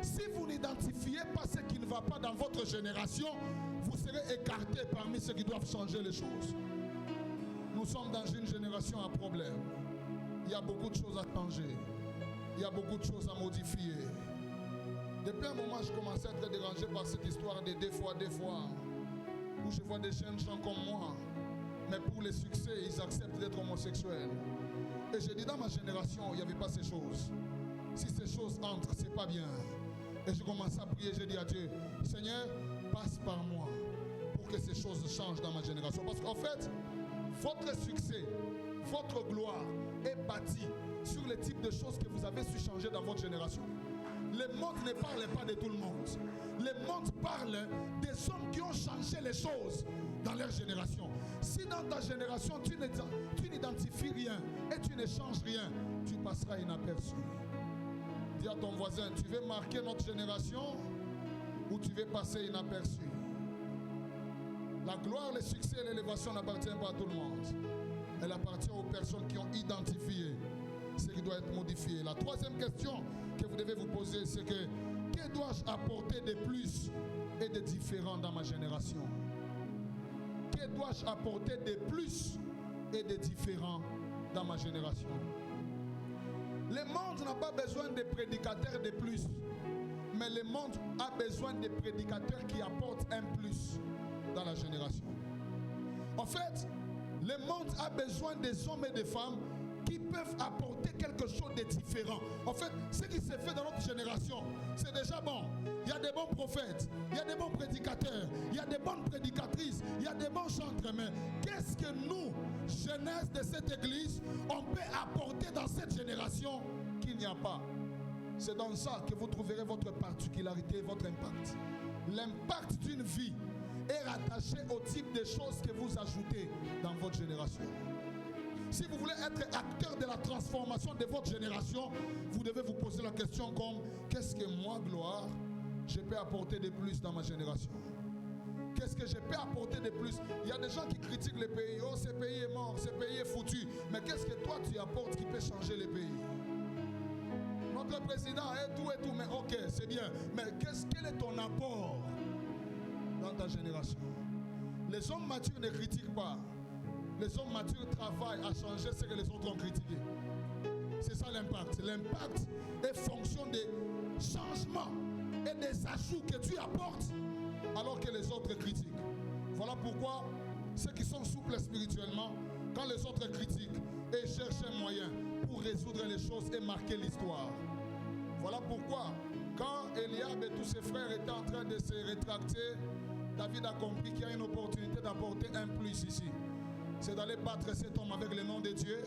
si vous n'identifiez pas ce qui ne va pas dans votre génération, vous serez écarté parmi ceux qui doivent changer les choses. Nous sommes dans une génération à problème. Il y a beaucoup de choses à changer. Il y a beaucoup de choses à modifier. Depuis un moment, je commençais à être dérangé par cette histoire de des fois, où je vois des jeunes gens comme moi, mais pour le succès, ils acceptent d'être homosexuels. Et j'ai dit, dans ma génération, il n'y avait pas ces choses. Si ces choses entrent, c'est pas bien. Et je commence à prier, j'ai dit à Dieu, Seigneur, passe par moi pour que ces choses changent dans ma génération. Parce qu'en fait, votre succès, votre gloire est bâtie sur le type de choses que vous avez su changer dans votre génération. Le monde ne parle pas de tout le monde. Le monde parle des hommes qui ont changé les choses dans leur génération. Si dans ta génération, tu n'identifies rien et tu ne changes rien, tu passeras inaperçu. Dis à ton voisin, tu veux marquer notre génération ou tu veux passer inaperçu? La gloire, le succès et l'élévation n'appartiennent pas à tout le monde. Elle appartient aux personnes qui ont identifié ce qui doit être modifié. La troisième question que vous devez vous poser, c'est que dois-je apporter de plus et de différent dans ma génération? Que dois-je apporter de plus et de différent dans ma génération? Le monde n'a pas besoin de prédicateurs de plus, mais le monde a besoin de prédicateurs qui apportent un plus dans la génération. En fait, le monde a besoin des hommes et des femmes qui peuvent apporter quelque chose de différent. En fait, ce qui s'est fait dans notre génération, c'est déjà bon. Il y a des bons prophètes, il y a des bons prédicateurs, il y a des bonnes prédicatrices, il y a des bons chantres. Mais qu'est-ce que nous, jeunesse de cette église, on peut apporter dans cette génération qu'il n'y a pas? C'est dans ça que vous trouverez votre particularité, votre impact. L'impact d'une vie est rattaché au type de choses que vous ajoutez dans votre génération. Si vous voulez être acteur de la transformation de votre génération, vous devez vous poser la question comme: qu'est-ce que moi, gloire, je peux apporter de plus dans ma génération? Qu'est-ce que je peux apporter de plus? Il y a des gens qui critiquent le pays. Oh, ce pays est mort, ce pays est foutu. Mais qu'est-ce que toi tu apportes qui peut changer le pays? notre président et tout, mais ok, c'est bien. Mais quel est ton apport dans ta génération? Les hommes matures ne critiquent pas. Les hommes matures travaillent à changer ce que les autres ont critiqué. C'est ça l'impact. L'impact est fonction des changements et des ajouts que tu apportes alors que les autres critiquent. Voilà pourquoi ceux qui sont souples spirituellement, quand les autres critiquent et cherchent un moyen pour résoudre les choses et marquer l'histoire. Voilà pourquoi quand Eliab et tous ses frères étaient en train de se rétracter, David a compris qu'il y a une opportunité d'apporter un plus ici. C'est d'aller battre cet homme avec le nom de Dieu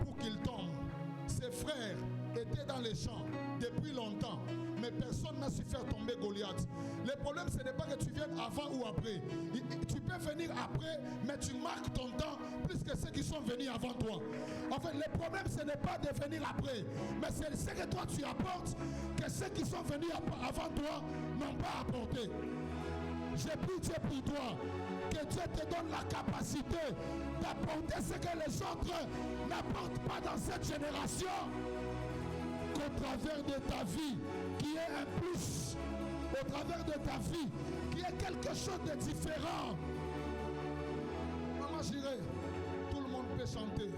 pour qu'il tombe. Ses frères étaient dans les champs depuis longtemps, mais personne n'a su faire tomber Goliath. Le problème, ce n'est pas que tu viennes avant ou après. Tu peux venir après, mais tu marques ton temps plus que ceux qui sont venus avant toi. En fait, le problème, ce n'est pas de venir après, mais c'est ce que toi tu apportes que ceux qui sont venus avant toi n'ont pas apporté. J'ai pris Dieu pour toi, que Dieu te donne la capacité d'apporter ce que les autres n'apportent pas dans cette génération, qu'au travers de ta vie, qui est un plus, au travers de ta vie, qui est quelque chose de différent. Maman j'irai, tout le monde peut chanter,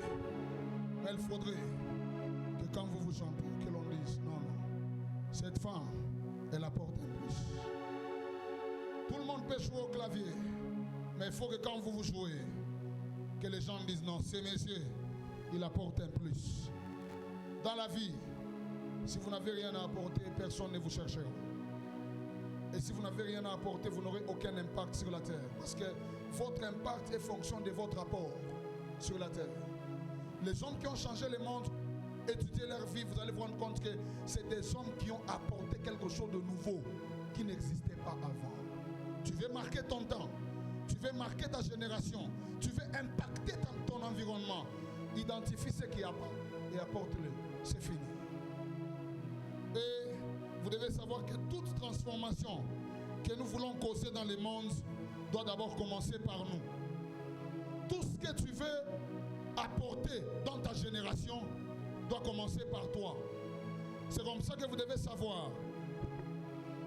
mais il faudrait que quand vous chantez, que l'on dise, non, cette femme, elle apporte un plus. Tout le monde peut jouer au clavier, mais il faut que quand vous jouez, que les gens disent non, ce monsieur, il apporte un plus. Dans la vie, si vous n'avez rien à apporter, personne ne vous cherchera. Et si vous n'avez rien à apporter, vous n'aurez aucun impact sur la terre. Parce que votre impact est fonction de votre apport sur la terre. Les hommes qui ont changé le monde, étudiez leur vie, vous allez vous rendre compte que c'est des hommes qui ont apporté quelque chose de nouveau qui n'existait pas avant. Tu veux marquer ton temps, tu veux marquer ta génération, tu veux impacter ton environnement. Identifie ce qu'il n'y a pas et apporte-le. C'est fini. Et vous devez savoir que toute transformation que nous voulons causer dans le monde doit d'abord commencer par nous. Tout ce que tu veux apporter dans ta génération doit commencer par toi. C'est comme ça que vous devez savoir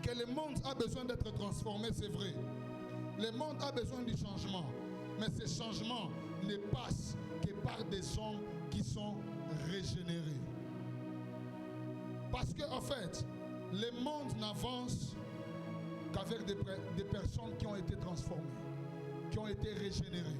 que le monde a besoin d'être transformé, c'est vrai. Le monde a besoin du changement. Mais ce changement ne passe que par des hommes qui sont régénérés. Parce qu'en fait, le monde n'avance qu'avec des personnes qui ont été transformées, qui ont été régénérées.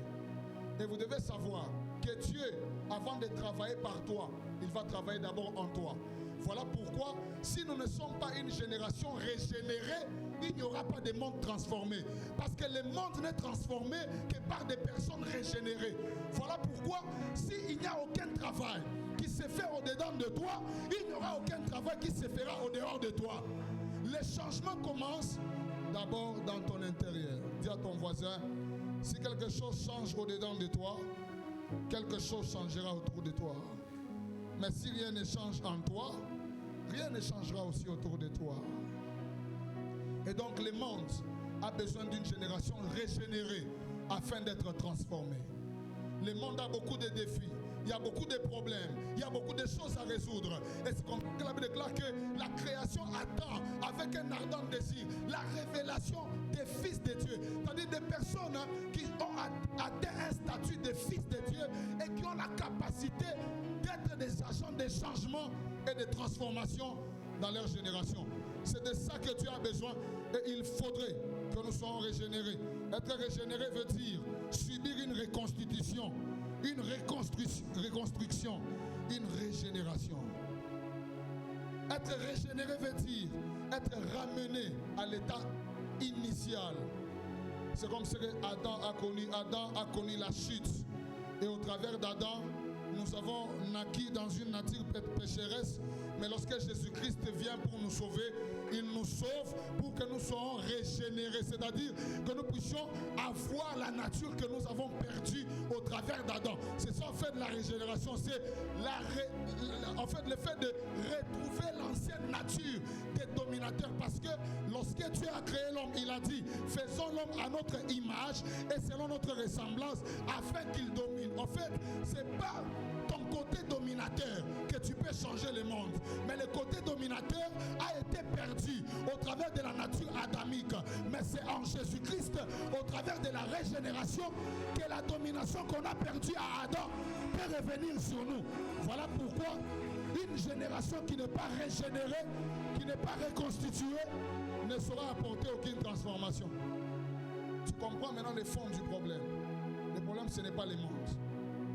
Et vous devez savoir que Dieu, avant de travailler par toi, il va travailler d'abord en toi. Voilà pourquoi, si nous ne sommes pas une génération régénérée, il n'y aura pas de monde transformé. Parce que le monde n'est transformé que par des personnes régénérées. Voilà pourquoi, s'il n'y a aucun travail qui se fait au-dedans de toi, il n'y aura aucun travail qui se fera au-dehors de toi. Les changements commencent d'abord dans ton intérieur. Dis à ton voisin, si quelque chose change au-dedans de toi, quelque chose changera autour de toi. Mais si rien ne change en toi, rien ne changera aussi autour de toi. Et donc le monde a besoin d'une génération régénérée afin d'être transformé. Le monde a beaucoup de défis. Il y a beaucoup de problèmes, il y a beaucoup de choses à résoudre. Et c'est comme ça que la Bible déclare que la création attend avec un ardent désir la révélation des fils de Dieu. C'est-à-dire des personnes qui ont atteint un statut de fils de Dieu et qui ont la capacité d'être des agents de changement et de transformation dans leur génération. C'est de ça que Dieu a besoin et il faudrait que nous soyons régénérés. Être régénéré veut dire subir une reconstitution. Une reconstruction, une régénération. Être régénéré veut dire être ramené à l'état initial. C'est comme ce que Adam a connu. Adam a connu la chute. Et au travers d'Adam, nous avons naquis dans une nature pécheresse. Mais lorsque Jésus-Christ vient pour nous sauver, il nous sauve pour que nous soyons régénérés. C'est-à-dire que nous puissions avoir la nature que nous avons perdue au travers d'Adam. C'est ça en fait la régénération. C'est en fait le fait de retrouver l'ancienne nature des dominateurs. Parce que lorsque Dieu a créé l'homme, il a dit, faisons l'homme à notre image et selon notre ressemblance afin qu'il domine. En fait, c'est pas ton côté dominant dominateur que tu peux changer le monde. Mais le côté dominateur a été perdu au travers de la nature adamique. Mais c'est en Jésus-Christ, au travers de la régénération, que la domination qu'on a perdue à Adam peut revenir sur nous. Voilà pourquoi une génération qui n'est pas régénérée, qui n'est pas reconstituée, ne saura apporter aucune transformation. Tu comprends maintenant le fond du problème. Le problème, ce n'est pas les mondes.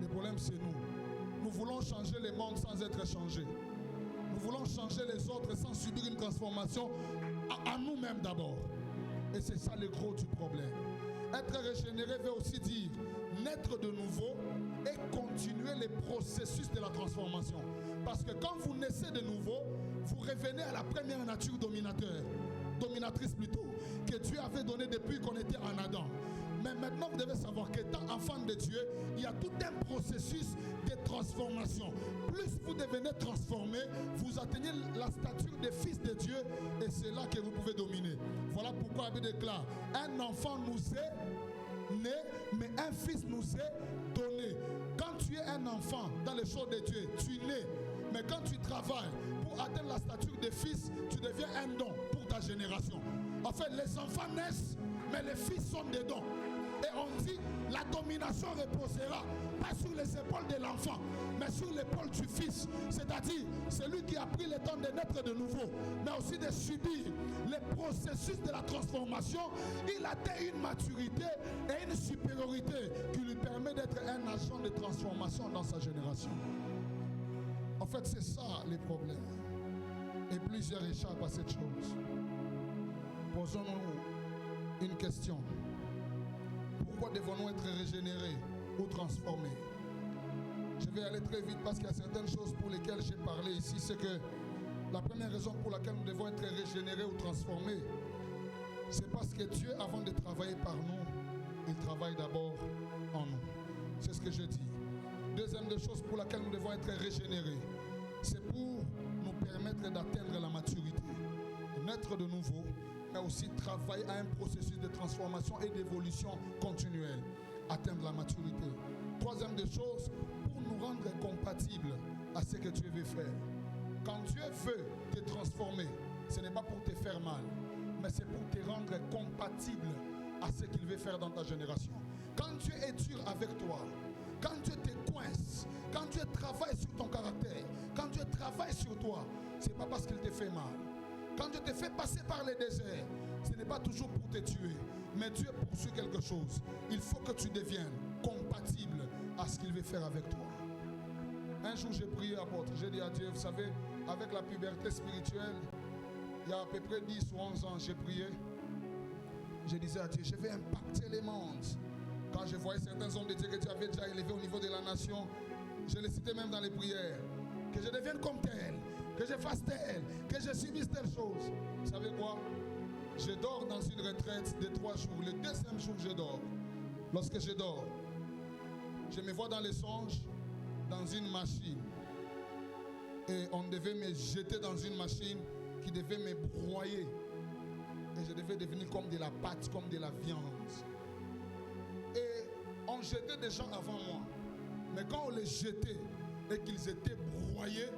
Le problème, c'est nous. Nous voulons changer les mondes sans être changés. Nous voulons changer les autres sans subir une transformation à nous-mêmes d'abord. Et c'est ça le gros du problème. Être régénéré veut aussi dire naître de nouveau et continuer les processus de la transformation. Parce que quand vous naissez de nouveau, vous revenez à la première nature dominatrice plutôt, que Dieu avait donnée depuis qu'on était en Adam. Mais maintenant, vous devez savoir qu'étant enfant de Dieu, il y a tout un processus de transformation. Plus vous devenez transformé, vous atteignez la stature de fils de Dieu et c'est là que vous pouvez dominer. Voilà pourquoi la Bible déclare, un enfant nous est né, mais un fils nous est donné. Quand tu es un enfant dans les choses de Dieu, tu es né. Mais quand tu travailles pour atteindre la stature de fils, tu deviens un don pour ta génération. En fait, les enfants naissent, mais les fils sont des dons. Et on dit, la domination reposera pas sur les épaules de l'enfant, mais sur l'épaule du fils. C'est-à-dire, celui qui a pris le temps de naître de nouveau, mais aussi de subir les processus de la transformation, il atteint une maturité et une supériorité qui lui permet d'être un agent de transformation dans sa génération. En fait, c'est ça les problèmes. Et plusieurs échappent à cette chose. Posons-nous une question. Pourquoi devons-nous être régénérés ou transformés? Je vais aller très vite parce qu'il y a certaines choses pour lesquelles j'ai parlé ici. C'est que la première raison pour laquelle nous devons être régénérés ou transformés, c'est parce que Dieu, avant de travailler par nous, il travaille d'abord en nous. C'est ce que je dis. Deuxième des choses pour laquelle nous devons être régénérés, c'est pour nous permettre d'atteindre la maturité, de naître de nouveau, mais aussi travailler à un processus de transformation et d'évolution continuelle, atteindre la maturité. Troisième des choses, pour nous rendre compatibles à ce que Dieu veut faire. Quand Dieu veut te transformer, ce n'est pas pour te faire mal, mais c'est pour te rendre compatible à ce qu'il veut faire dans ta génération. Quand Dieu est dur avec toi, quand Dieu te coince, quand Dieu travaille sur ton caractère, quand Dieu travaille sur toi, ce n'est pas parce qu'il te fait mal. Quand Dieu te fait passer par les déserts, ce n'est pas toujours pour te tuer, mais Dieu poursuit quelque chose. Il faut que tu deviennes compatible à ce qu'il veut faire avec toi. Un jour, j'ai prié, apôtre. J'ai dit à Dieu, vous savez, avec la puberté spirituelle, il y a à peu près 10 ou 11 ans, j'ai prié. Je disais à Dieu, je vais impacter les mondes. Quand je voyais certains hommes de Dieu que Dieu avait déjà élevés au niveau de la nation, je les citais même dans les prières. Que je devienne comme tel, que je fasse tel, que je subisse telle chose. Vous savez quoi? Je dors dans une retraite de 3 jours. Le deuxième jour, je dors. Lorsque je dors, je me vois dans les songes, dans une machine. Et on devait me jeter dans une machine qui devait me broyer. Et je devais devenir comme de la pâte, comme de la viande. Et on jetait des gens avant moi. Mais quand on les jetait et qu'ils étaient broyés,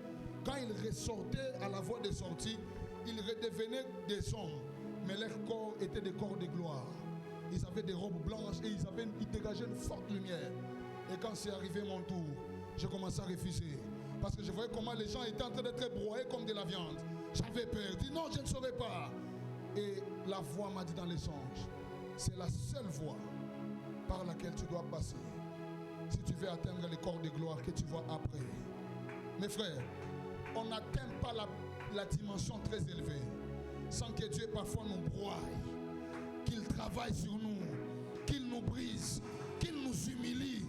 quand ils ressortaient à la voie de sortie, ils redevenaient des hommes. Mais leur corps était des corps de gloire. Ils avaient des robes blanches et ils dégageaient une forte lumière. Et quand c'est arrivé mon tour, je commençais à refuser. Parce que je voyais comment les gens étaient en train d'être broyés comme de la viande. J'avais peur. Je dis non, je ne saurais pas. Et la voix m'a dit dans les songes, c'est la seule voie par laquelle tu dois passer si tu veux atteindre les corps de gloire que tu vois après. Mes frères, on n'atteint pas la dimension très élevée sans que Dieu parfois nous broye, qu'il travaille sur nous, qu'il nous brise, qu'il nous humilie.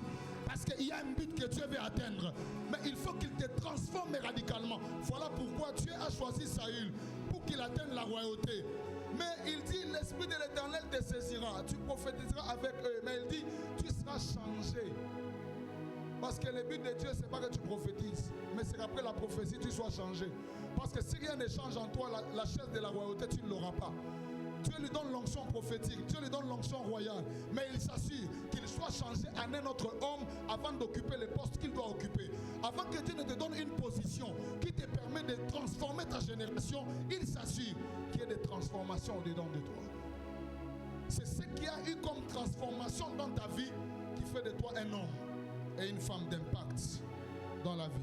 Parce qu'il y a un but que Dieu veut atteindre, mais il faut qu'il te transforme radicalement. Voilà pourquoi Dieu a choisi Saül, pour qu'il atteigne la royauté. Mais il dit, l'Esprit de l'Éternel te saisira, tu prophétiseras avec eux. Mais il dit, tu seras changé. Parce que le but de Dieu, ce n'est pas que tu prophétises, mais c'est qu'après la prophétie, tu sois changé. Parce que si rien ne change en toi, la chaise de la royauté, tu ne l'auras pas. Dieu lui donne l'onction prophétique, Dieu lui donne l'onction royale, mais il s'assure qu'il soit changé en un autre homme avant d'occuper les postes qu'il doit occuper. avant que Dieu ne te donne une position qui te permet de transformer ta génération, il s'assure qu'il y ait des transformations au-dedans de toi. C'est ce qu'il y a eu comme transformation dans ta vie qui fait de toi un homme et une femme d'impact dans la vie.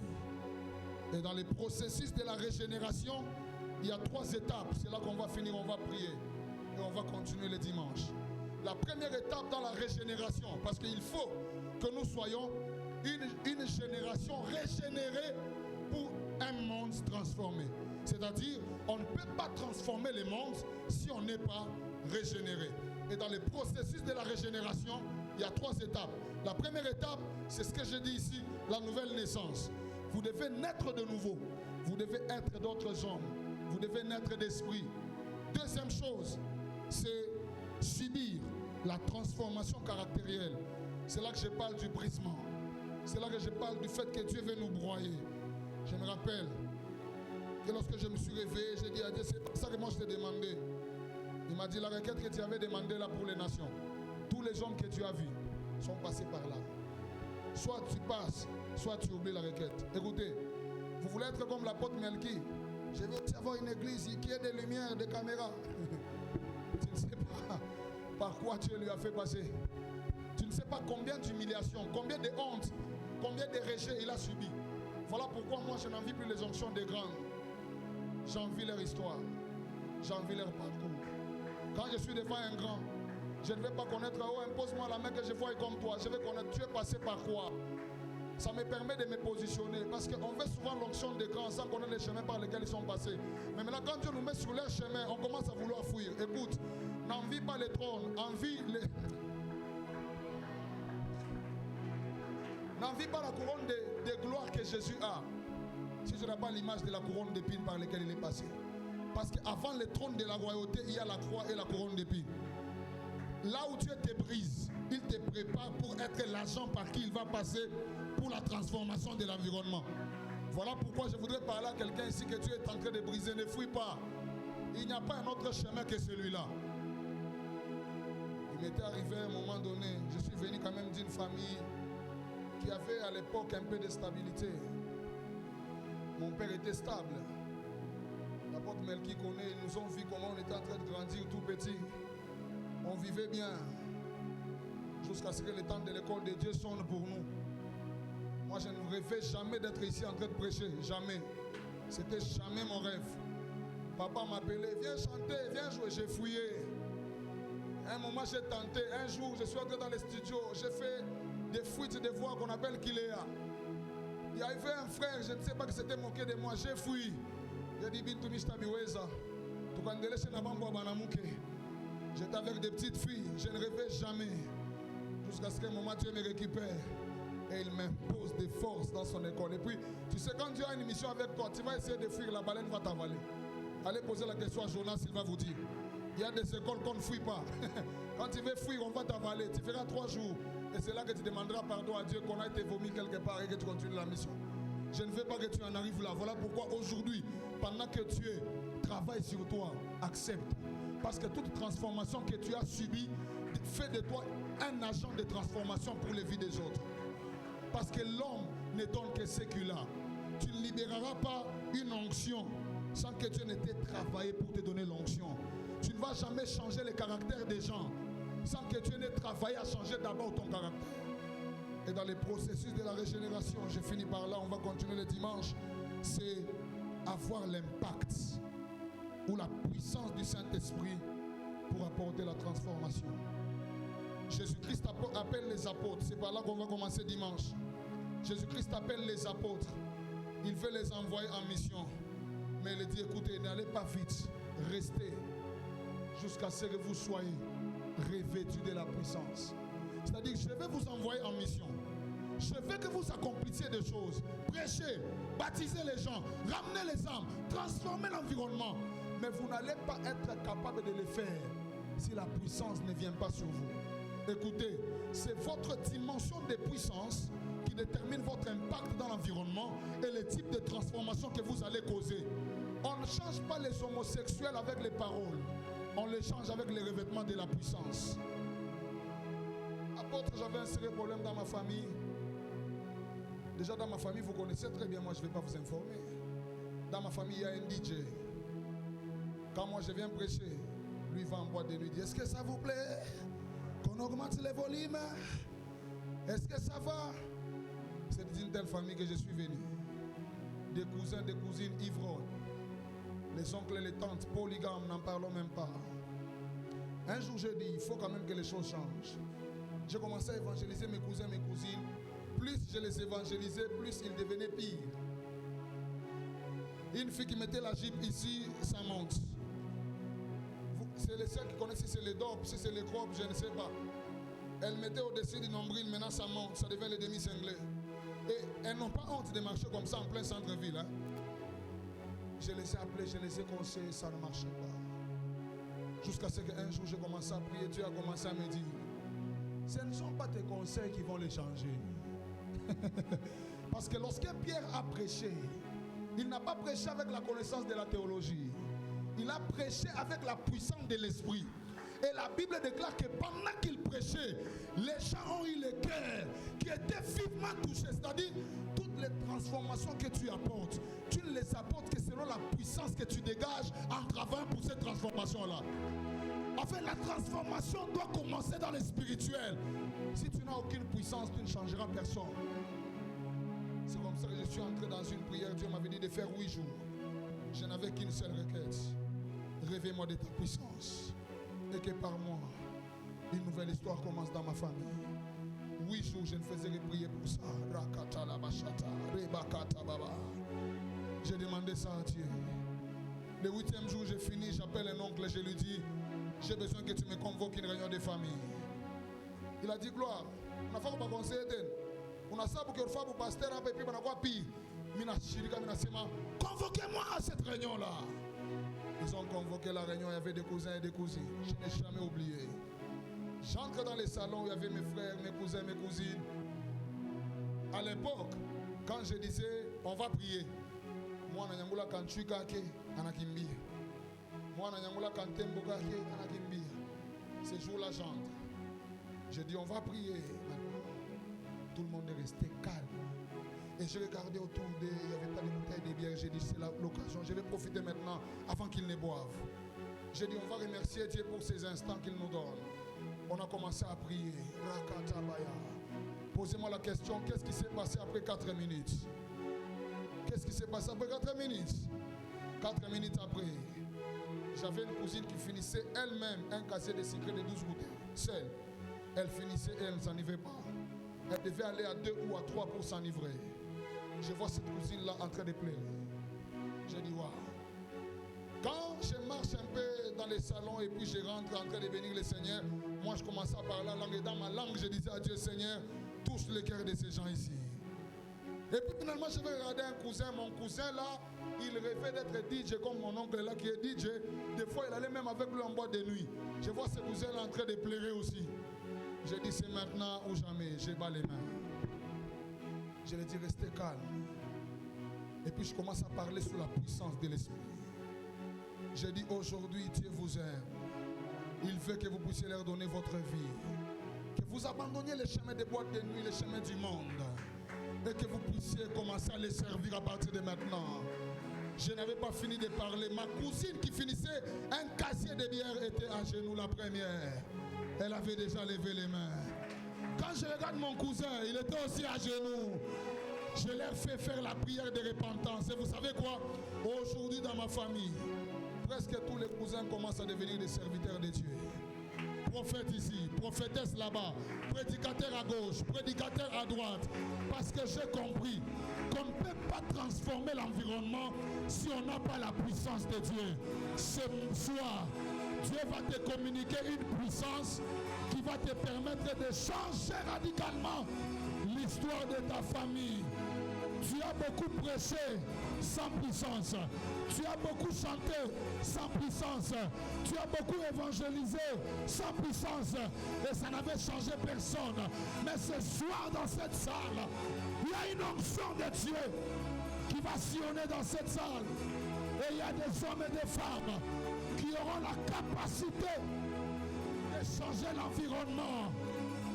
Et dans les processus de la régénération, il y a 3 étapes. C'est là qu'on va finir, on va prier et on va continuer le dimanche. La première étape dans la régénération, parce qu'il faut que nous soyons une génération régénérée pour un monde transformé. C'est-à-dire, on ne peut pas transformer le monde si on n'est pas régénéré. Et dans le processus de la régénération, il y a 3 étapes. La première étape, c'est ce que je dis ici, la nouvelle naissance. Vous devez naître de nouveau. Vous devez être d'autres hommes. Vous devez naître d'esprit. Deuxième chose, c'est subir la transformation caractérielle. C'est là que je parle du brisement. C'est là que je parle du fait que Dieu veut nous broyer. Je me rappelle que lorsque je me suis réveillé, j'ai dit à Dieu, c'est pas ça que moi je t'ai demandé. Il m'a dit, la requête que tu avais demandée là pour les nations, tous les hommes que tu as vus sont passés par là. Soit tu passes, soit tu oublies la requête. Écoutez, vous voulez être comme l'apôtre Melchi. Je veux aussi avoir une église qui ait des lumières, des caméras. Tu ne sais pas par quoi Dieu lui a fait passer. Tu ne sais pas combien d'humiliations, combien de honte, combien de rejets il a subi. Voilà pourquoi moi je n'envie plus les onctions des grands. J'envie leur histoire. J'envie leur parcours. Quand je suis devant un grand, je ne vais pas connaître, oh, impose-moi la main que je vois comme toi. Je vais connaître, tu es passé par quoi. Ça me permet de me positionner. Parce qu'on veut souvent l'onction des grands sans connaître les chemins par lesquels ils sont passés. Mais maintenant, quand Dieu nous met sur leur chemin, on commence à vouloir fuir. Écoute, n'envie pas les trônes, envie les... N'envie pas la couronne de gloire que Jésus a. Si je n'ai pas l'image de la couronne d'épines par laquelle il est passé. Parce qu'avant le trône de la royauté, il y a la croix et la couronne d'épines. Là où Dieu te brise, il te prépare pour être l'agent par qui il va passer pour la transformation de l'environnement. Voilà pourquoi je voudrais parler à quelqu'un ici que Dieu est en train de briser. Ne fuis pas. Il n'y a pas un autre chemin que celui-là. Il m'était arrivé à un moment donné, je suis venu quand même d'une famille qui avait à l'époque un peu de stabilité. Mon père était stable. L'apôtre Melchi connaît, ils nous ont vu comment on était en train de grandir tout petit. On vivait bien. Jusqu'à ce que le temps de l'école de Dieu sonne pour nous. Moi, je ne rêvais jamais d'être ici en train de prêcher. Jamais. C'était jamais mon rêve. Papa m'appelait, viens chanter, viens jouer. J'ai fouillé. À un moment, j'ai tenté. Un jour, je suis entré dans les studios. J'ai fait des fuites de voix qu'on appelle Kiléa. Il y avait un frère, je ne sais pas qui s'était moqué de moi. J'ai fui. J'ai dit, j'étais avec des petites filles. Je ne rêvais jamais. Jusqu'à ce qu'un moment, Dieu me récupère. Et il m'impose des forces dans son école. Et puis, tu sais, quand Dieu a une mission avec toi, tu vas essayer de fuir, la baleine va t'avaler. Allez poser la question à Jonas, il va vous dire. Il y a des écoles qu'on ne fuit pas. Quand tu veux fuir, on va t'avaler. Tu feras 3 jours. Et c'est là que tu demanderas pardon à Dieu qu'on a été vomi quelque part et que tu continues la mission. Je ne veux pas que tu en arrives là. Voilà pourquoi aujourd'hui, pendant que Dieu travaille sur toi, accepte. Parce que toute transformation que tu as subie fait de toi un agent de transformation pour les vies des autres. Parce que l'homme ne donne que ce qu'il a. Tu ne libéreras pas une onction sans que Dieu ne t'ait travaillé pour te donner l'onction. Tu ne vas jamais changer le caractère des gens sans que Dieu n'ait travaillé à changer d'abord ton caractère. Et dans les processus de la régénération, je finis par là, on va continuer le dimanche, c'est avoir l'impact ou la puissance du Saint-Esprit pour apporter la transformation. Jésus-Christ appelle les apôtres, c'est par là qu'on va commencer dimanche. Jésus-Christ appelle les apôtres, il veut les envoyer en mission. Mais il dit, écoutez, n'allez pas vite, restez jusqu'à ce que vous soyez revêtus de la puissance. C'est-à-dire, je vais vous envoyer en mission. Je veux que vous accomplissiez des choses. Prêchez, baptisez les gens, ramenez les âmes, transformez l'environnement. Mais vous n'allez pas être capable de le faire si la puissance ne vient pas sur vous. Écoutez, c'est votre dimension de puissance qui détermine votre impact dans l'environnement et le type de transformation que vous allez causer. On ne change pas les homosexuels avec les paroles. On les change avec les revêtements de la puissance. Apôtre, j'avais un sérieux problème dans ma famille. Déjà dans ma famille, vous connaissez très bien, moi je ne vais pas vous informer. Dans ma famille, il y a un DJ. Quand moi je viens prêcher, lui va en boîte de nuit, il dit, est-ce que ça vous plaît qu'on augmente les volumes? Est-ce que ça va? C'est d'une telle famille que je suis venu. Des cousins, des cousines ivrognes. Les oncles et les tantes polygames, n'en parlons même pas. Un jour j'ai dit, il faut quand même que les choses changent. J'ai commencé à évangéliser mes cousins, mes cousines. Plus je les évangélisais, plus ils devenaient pires. Une fille qui mettait la jupe ici, ça monte. C'est les seuls qui connaissent si c'est les dopes, si c'est les crop, je ne sais pas. Elle mettait au-dessus du nombril, maintenant ça monte, ça devient les demi-cinglés. Et elles n'ont pas honte de marcher comme ça en plein centre-ville. Hein? Je les ai appelés, je les ai conseillés, ça ne marchait pas. Jusqu'à ce qu'un jour j'ai commencé à prier, Dieu a commencé à me dire, ce ne sont pas tes conseils qui vont les changer. Parce que lorsque Pierre a prêché, il n'a pas prêché avec la connaissance de la théologie. Il a prêché avec la puissance de l'esprit. Et la Bible déclare que pendant qu'il prêchait, les gens ont eu le cœur qui était vivement touché. C'est-à-dire, toutes les transformations que tu apportes, tu ne les apportes que selon la puissance que tu dégages en travaillant pour cette transformation-là. En fait, la transformation doit commencer dans le spirituel. Si tu n'as aucune puissance, tu ne changeras personne. C'est comme ça que je suis entré dans une prière. Dieu m'avait dit de faire 8 jours. Je n'avais qu'une seule requête. Réveille-moi de ta puissance. Et que par moi, une nouvelle histoire commence dans ma famille. 8 jours, je ne faisais que prier pour ça. J'ai demandé ça à Dieu. Le 8e jour, j'ai fini, j'appelle un oncle et je lui dis, j'ai besoin que tu me convoques une réunion de famille. Il a dit, gloire, on a fait un conseil. On a ça pour que le faire pour pasteur, et puis on a quoi pire. Convoquez-moi à cette réunion-là. Ils ont convoqué la réunion, il y avait des cousins et des cousines. Je n'ai jamais oublié. J'entre dans les salons où il y avait mes frères, mes cousins, mes cousines. À l'époque, quand je disais, on va prier, moi, je suis quand tu es anakimbi. Moi, je suis quand tu es anakimbi. Ces jours-là, j'entre. J'ai dit, on va prier maintenant. Tout le monde est resté calme. Et je regardais autour d'eux, il n'y avait pas de bouteilles de bière. J'ai dit, c'est l'occasion, je vais profiter maintenant avant qu'ils ne boivent. J'ai dit, on va remercier Dieu pour ces instants qu'il nous donne. On a commencé à prier. Posez-moi la question, qu'est-ce qui s'est passé après 4 minutes? Qu'est-ce qui s'est passé après 4 minutes? 4 minutes après, j'avais une cousine qui finissait elle-même un casier de secret de 12 bouteilles. Seule. Elle finissait et elle ne s'enivrait pas. Elle devait aller à 2 ou à 3 pour s'enivrer. Je vois cette cousine-là en train de pleurer. J'ai dit, waouh. Quand je marche un peu dans les salons et puis je rentre en train de bénir le Seigneur, moi je commence à parler en langue. Et dans ma langue, je disais à Dieu, Seigneur, touche le cœur de ces gens ici. Et puis finalement, je vais regarder un cousin. Mon cousin là, il rêvait d'être DJ comme mon oncle là qui est DJ. Des fois, il allait même avec lui en boîte de nuit. Je vois ce cousin là en train de pleurer aussi. J'ai dit, c'est maintenant ou jamais. J'ai bas les mains. Je lui ai dit, restez calme. Et puis je commence à parler sous la puissance de l'esprit. J'ai dit, aujourd'hui, Dieu vous aime. Il veut que vous puissiez leur donner votre vie. Que vous abandonniez les chemins des boîtes de nuit, les chemins du monde. Et que vous puissiez commencer à les servir à partir de maintenant. Je n'avais pas fini de parler. Ma cousine qui finissait un casier de bière était à genoux la première. Elle avait déjà levé les mains. Quand je regarde mon cousin, il était aussi à genoux. Je leur fais faire la prière de repentance. Et vous savez quoi? Aujourd'hui dans ma famille, presque tous les cousins commencent à devenir des serviteurs de Dieu. Prophète ici, prophétesse là-bas, prédicateur à gauche, prédicateur à droite. Parce que j'ai compris qu'on ne peut pas transformer l'environnement si on n'a pas la puissance de Dieu. Ce soir, Dieu va te communiquer une puissance qui va te permettre de changer radicalement l'histoire de ta famille. Tu as beaucoup prêché sans puissance. Tu as beaucoup chanté sans puissance. Tu as beaucoup évangélisé sans puissance. Et ça n'avait changé personne. Mais ce soir dans cette salle, il y a une onction de Dieu qui va sillonner dans cette salle. Et il y a des hommes et des femmes qui auront la capacité de changer l'environnement.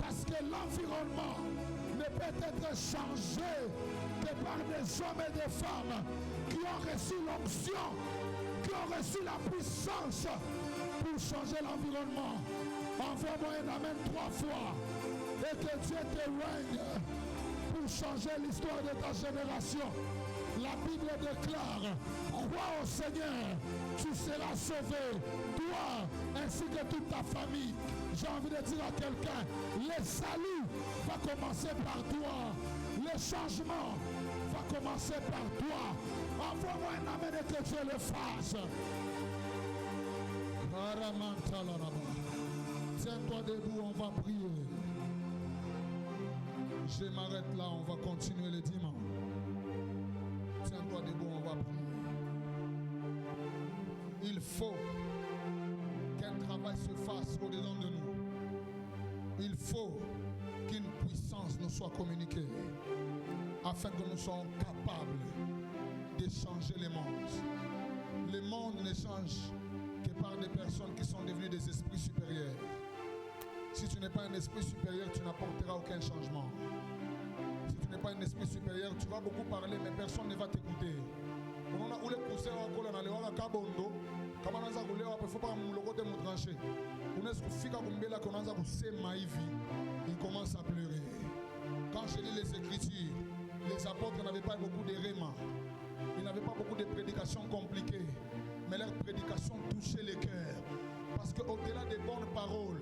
Parce que l'environnement ne peut être changé que par des hommes et des femmes qui ont reçu l'onction, qui ont reçu la puissance pour changer l'environnement. Envoie-moi un amen 3 fois et que Dieu te règne pour changer l'histoire de ta génération. La Bible déclare, crois au Seigneur, tu seras sauvé, toi ainsi que toute ta famille. J'ai envie de dire à quelqu'un, le salut va commencer par toi, le changement va commencer par toi. Envoie-moi un amen et que Dieu le fasse. Tiens-toi debout, on va prier. Je m'arrête là, on va continuer le dimanche. Tiens-toi debout, on va prier. Il faut qu'un travail se fasse au-dedans de nous. Il faut qu'une puissance nous soit communiquée afin que nous soyons capables de changer le monde. Le monde ne change que par des personnes qui sont devenues des esprits supérieurs. Si tu n'es pas un esprit supérieur, tu n'apporteras aucun changement. Si tu n'es pas un esprit supérieur, tu vas beaucoup parler, mais personne ne va t'écouter. Il commence à pleurer. Quand je lis les Écritures, les apôtres n'avaient pas beaucoup de réma. Ils n'avaient pas beaucoup de prédications compliquées. Mais leurs prédications touchaient les cœurs. Parce qu'au-delà des bonnes paroles,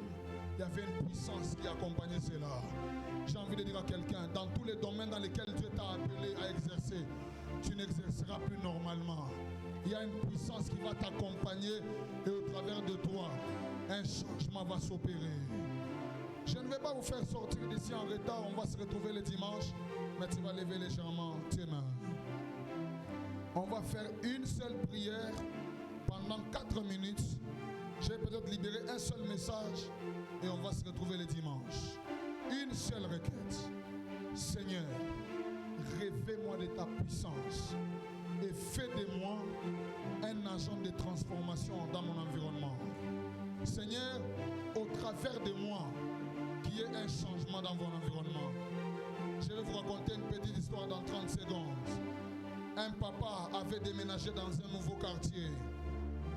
il y avait une puissance qui accompagnait cela. J'ai envie de dire à quelqu'un, dans tous les domaines dans lesquels Dieu t'a appelé à exercer, tu n'exerceras plus normalement. Il y a une puissance qui va t'accompagner et au travers de toi, un changement va s'opérer. Je ne vais pas vous faire sortir d'ici en retard, on va se retrouver le dimanche, mais tu vas lever légèrement tes mains. On va faire une seule prière pendant 4 minutes. Je vais peut-être libérer un seul message et on va se retrouver le dimanche. Une seule requête. Seigneur, révèle-moi de ta puissance et fais de moi un agent de transformation dans mon environnement. Seigneur, au travers de moi, qu'il y ait un changement dans mon environnement. Je vais vous raconter une petite histoire dans 30 secondes. Un papa avait déménagé dans un nouveau quartier.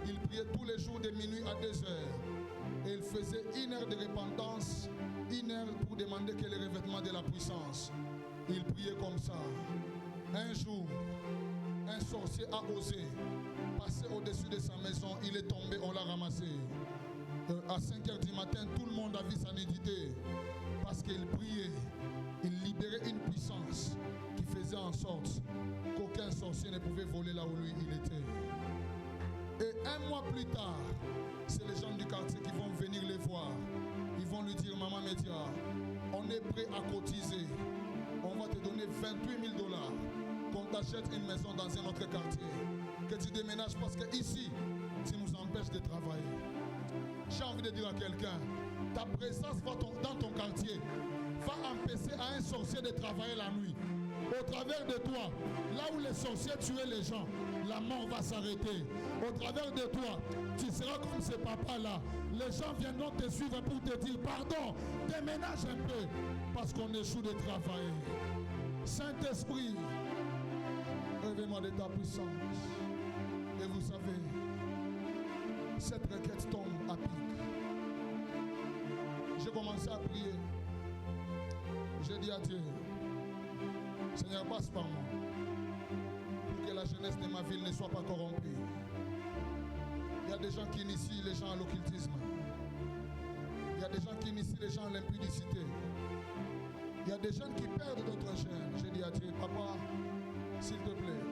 Il priait tous les jours de minuit à 2 heures. Et il faisait 1 heure de repentance, 1 heure pour demander que le revêtement de la puissance. Il priait comme ça. Un jour, un sorcier a osé passer au-dessus de sa maison. Il est tombé, on l'a ramassé. À 5 heures du matin, tout le monde a vu sa nudité. Parce qu'il priait, il libérait une puissance qui faisait en sorte qu'aucun sorcier ne pouvait voler là où lui il était. Et 1 mois plus tard, c'est les gens du quartier qui vont venir les voir. Ils vont lui dire, Maman Média, on est prêt à cotiser. On va te donner 28 000 $. Qu'on t'achète une maison dans un autre quartier. Que tu déménages parce que ici, tu nous empêches de travailler. J'ai envie de dire à quelqu'un, ta présence dans ton quartier va empêcher à un sorcier de travailler la nuit. Au travers de toi, là où les sorciers tuaient les gens, la mort va s'arrêter. Au travers de toi, tu seras comme ce papa-là. Les gens viendront te suivre pour te dire, pardon, déménage un peu, parce qu'on échoue de travailler. Saint-Esprit, révèle-moi de ta puissance. Et vous savez, cette requête tombe à pic. J'ai commencé à prier. J'ai dit à Dieu, Seigneur, passe par moi pour que la jeunesse de ma ville ne soit pas corrompue. Il y a des gens qui initient les gens à l'occultisme. Il y a des gens qui initient les gens à l'impudicité. Il y a des jeunes qui perdent d'autres jeunes. J'ai dit à Dieu, Papa, s'il te plaît,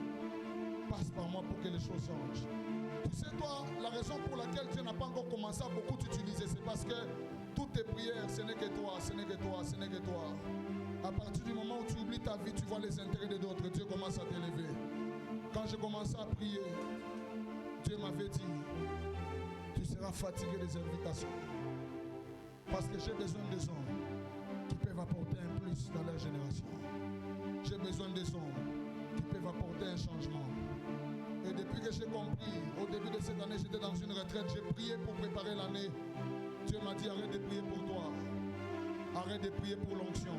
passe par moi pour que les choses changent. Tu sais, toi, la raison pour laquelle Dieu n'a pas encore commencé à beaucoup t'utiliser, c'est parce que toutes tes prières, ce n'est que toi, ce n'est que toi, ce n'est que toi. À partir du moment où tu oublies ta vie, tu vois les intérêts de d'autres, Dieu commence à t'élever. Quand j'ai commencé à prier, Dieu m'avait dit, tu seras fatigué des invitations. Parce que j'ai besoin des hommes qui peuvent apporter un plus dans leur génération. J'ai besoin des hommes qui peuvent apporter un changement. Et depuis que j'ai compris, au début de cette année, j'étais dans une retraite, j'ai prié pour préparer l'année. Dieu m'a dit, arrête de prier pour toi. Arrête de prier pour l'onction.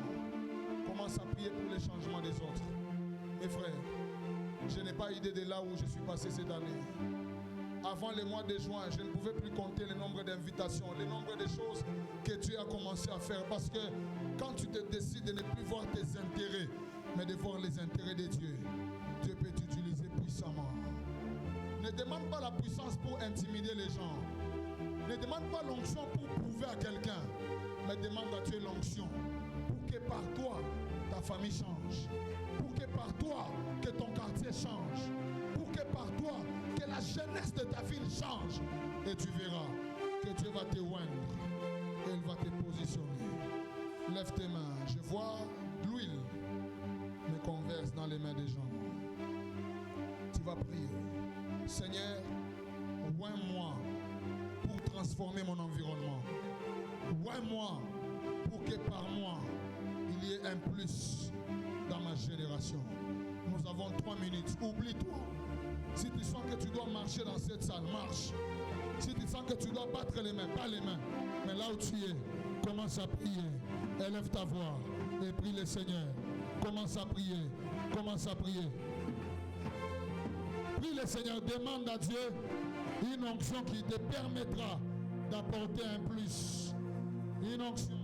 Commence à prier pour les changements des autres. Mes frères, je n'ai pas idée de là où je suis passé cette année. Avant le mois de juin, je ne pouvais plus compter le nombre d'invitations, le nombre de choses que Dieu a commencé à faire. Parce que quand tu te décides de ne plus voir tes intérêts, mais de voir les intérêts de Dieu, Dieu peut t'utiliser puissamment. Ne demande pas la puissance pour intimider les gens. Ne demande pas l'onction pour prouver à quelqu'un, mais demande à Dieu l'onction pour que par toi, ta famille change. Pour que par toi, que ton quartier change. Pour que par toi, que la jeunesse de ta ville change. Et tu verras que Dieu va te oindre et il va te positionner. Lève tes mains. Je vois l'huile me converse dans les mains des gens. Tu vas prier. Seigneur, oins-moi pour transformer mon environnement. Oins-moi pour que par moi, il y ait un plus dans ma génération. Nous avons 3 minutes. Oublie-toi. Si tu sens que tu dois marcher dans cette salle, marche. Si tu sens que tu dois battre les mains, pas les mains. Mais là où tu es, commence à prier. Élève ta voix et prie le Seigneur. Commence à prier. Commence à prier. Prie le Seigneur. Demande à Dieu une onction qui te permettra d'apporter un plus. Une onction.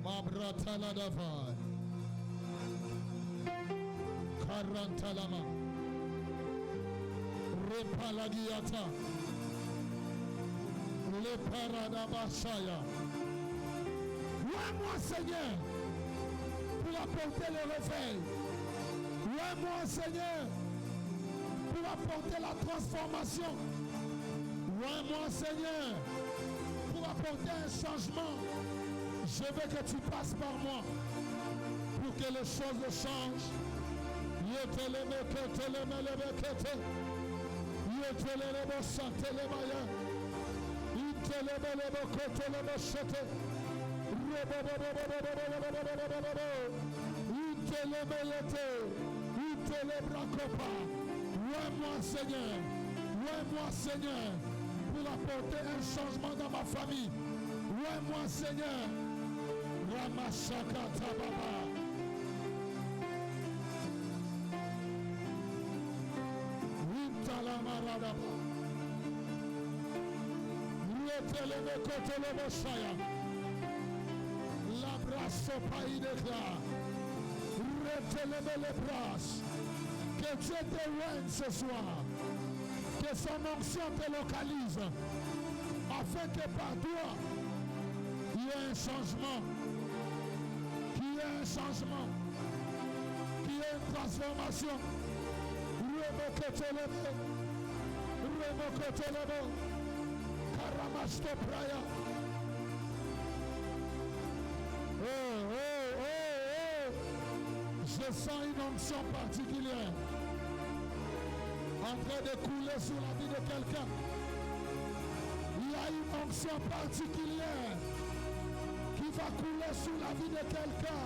Mabratala davai. Karantalama. Repalagiata. Le paradabashaya. Oins-moi, Seigneur, pour apporter le réveil. Oins-moi, Seigneur, pour apporter la transformation. Oins-moi, Seigneur, pour apporter un changement. Je veux que tu passes par moi pour que les choses changent. Oins-moi, Seigneur. Oins-moi, Seigneur, pour apporter un changement dans ma famille. Oins-moi, Seigneur. Ramashaka Tababa. Intalamarababa. Rietelebekotelemoshaya. L'abrasso païdekla. Rietelebelebras. Que Dieu te oigne ce soir. Que son onction te localise. Afin que par toi, il y ait un changement. Qu'il y ait un changement. Qu'il y ait une transformation. Remokotelebe. Karamashto Praya. Je sens une onction particulière en train de couler sur la vie de quelqu'un. Il y a une onction particulière qui va couler sur la vie de quelqu'un.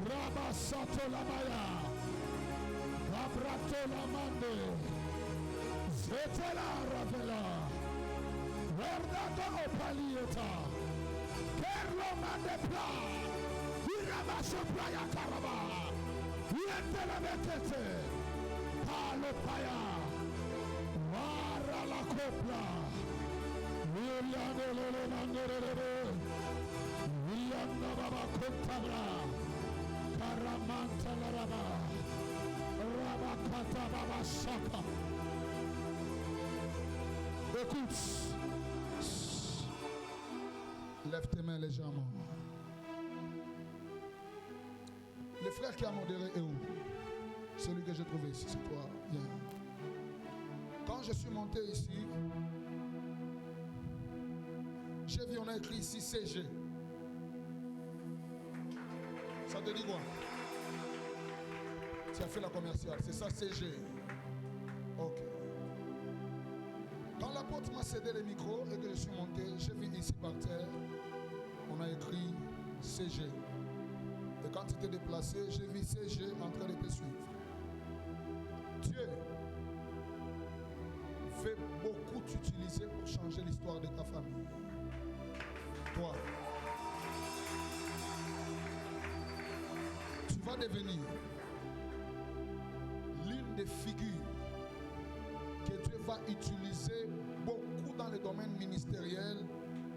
Rabasato Lamaya. Abrato Lamande. Zetela Ravela. Verdado Opalieta. Kerlo Mandepla. Irabaso Playa Karaba. Yentela Bekete. Palo Paya. Vara la Copla. William Lolo Mandere. William Baba Contabra. Karamanta Laraba. Rabakata Baba Shaka. Écoute. Lève tes mains légèrement. Le frère qui a modéré est où? Celui que j'ai trouvé ici, c'est toi. Viens. Quand je suis monté ici, j'ai vu, on a écrit ici CG. Ça te dit quoi? Tu as fait la commerciale, c'est ça CG. Ok. Quand l'apôtre m'a cédé le micro et que je suis monté, j'ai vu ici par terre, on a écrit CG. Et quand tu t'es déplacé, j'ai vu CG en train de te suivre. Dieu veut beaucoup t'utiliser pour changer l'histoire de ta famille. Toi. Tu vas devenir l'une des figures que Dieu va utiliser beaucoup dans le domaine ministériel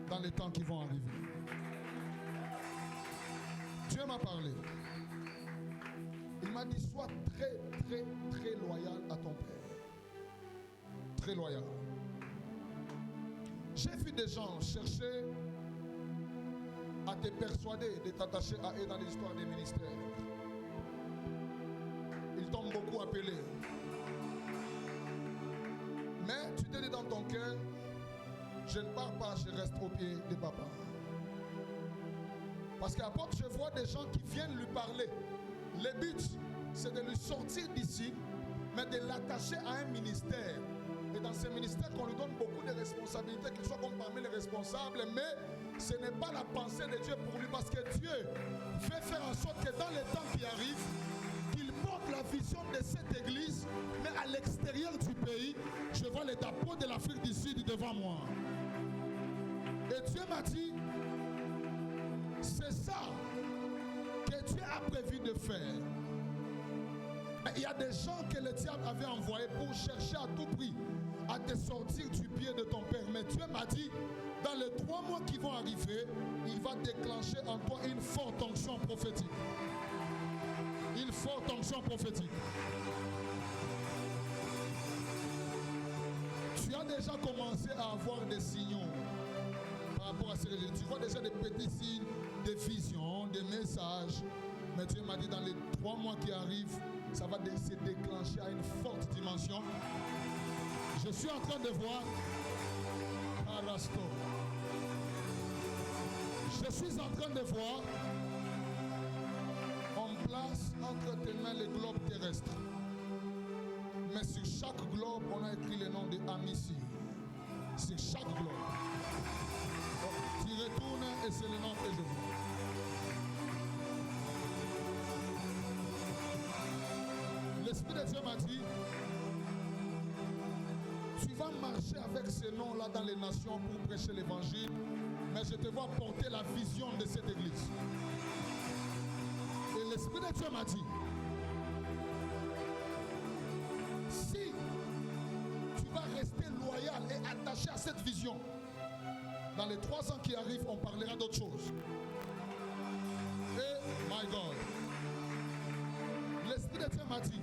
dans les temps qui vont arriver. Dieu m'a parlé. Il m'a dit, sois très, très, très loyal à ton père. Très loyal. J'ai vu des gens chercher à te persuader de t'attacher à eux dans l'histoire des ministères. Ils t'ont beaucoup appelé. Mais tu te dis dans ton cœur, je ne pars pas, je reste au pied de papa. Parce qu'à porte, je vois des gens qui viennent lui parler. Le but, c'est de lui sortir d'ici, mais de l'attacher à un ministère. Et dans ce ministère, qu'on lui donne beaucoup de responsabilités, qu'il soit comme parmi les responsables, mais ce n'est pas la pensée de Dieu pour lui, parce que Dieu veut faire en sorte que dans les temps qui arrivent, qu'il porte la vision de cette église, mais à l'extérieur du pays, je vois les drapeaux de l'Afrique du Sud devant moi. Et Dieu m'a dit, c'est ça que Dieu a prévu de faire. Il y a des gens que le diable avait envoyés pour chercher à tout prix à te sortir du pied de ton père. Mais Dieu m'a dit, dans les 3 mois qui vont arriver, il va déclencher en toi une forte onction prophétique. Une forte onction prophétique. Tu as déjà commencé à avoir des signaux par rapport à ces réalités. Tu vois déjà des petits signes, des visions, des messages. Mais Dieu m'a dit, dans les 3 mois qui arrivent, ça va se déclencher à une forte dimension. Je suis en train de voir Arasto. Je suis en train de voir, on place entre tes mains les globes terrestres. Mais sur chaque globe, on a écrit le nom de Amici. Sur chaque globe. Donc, tu retournes et c'est le nom que je vois. L'Esprit de Dieu m'a dit, tu vas marcher avec ces noms-là dans les nations pour prêcher l'évangile, mais je te vois porter la vision de cette église. Et l'Esprit de Dieu m'a dit, si tu vas rester loyal et attaché à cette vision, dans les 3 ans qui arrivent, on parlera d'autre chose. Et, my God, l'Esprit de Dieu m'a dit,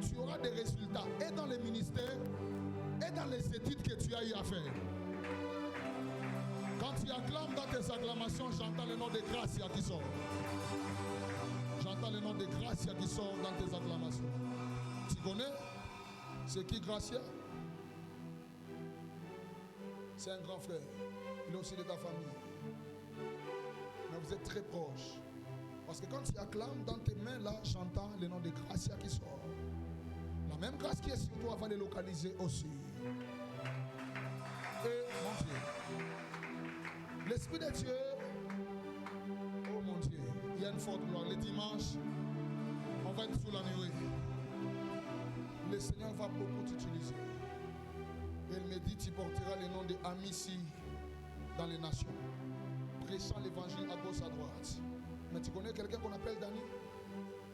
tu auras des résultats et dans les ministères et dans les études que tu as eu à faire. Quand tu acclames dans tes acclamations, j'entends le nom de Gracia qui sort. J'entends le nom de Gracia qui sort dans tes acclamations. Tu connais? C'est qui Gracia? C'est un grand frère. Il est aussi de ta famille. Mais vous êtes très proches. Parce que quand tu acclames dans tes mains, là, j'entends le nom de Gracia qui sort. La même grâce qui est sur toi va les localiser aussi. Et mon Dieu, l'Esprit de Dieu, oh mon Dieu, il y a une forte gloire. Le dimanche, on va être sous la nuée. Le Seigneur va beaucoup t'utiliser. Il me dit, tu porteras le nom de Amici dans les nations, prêchant l'évangile à gauche, à droite. Mais tu connais quelqu'un qu'on appelle Dani?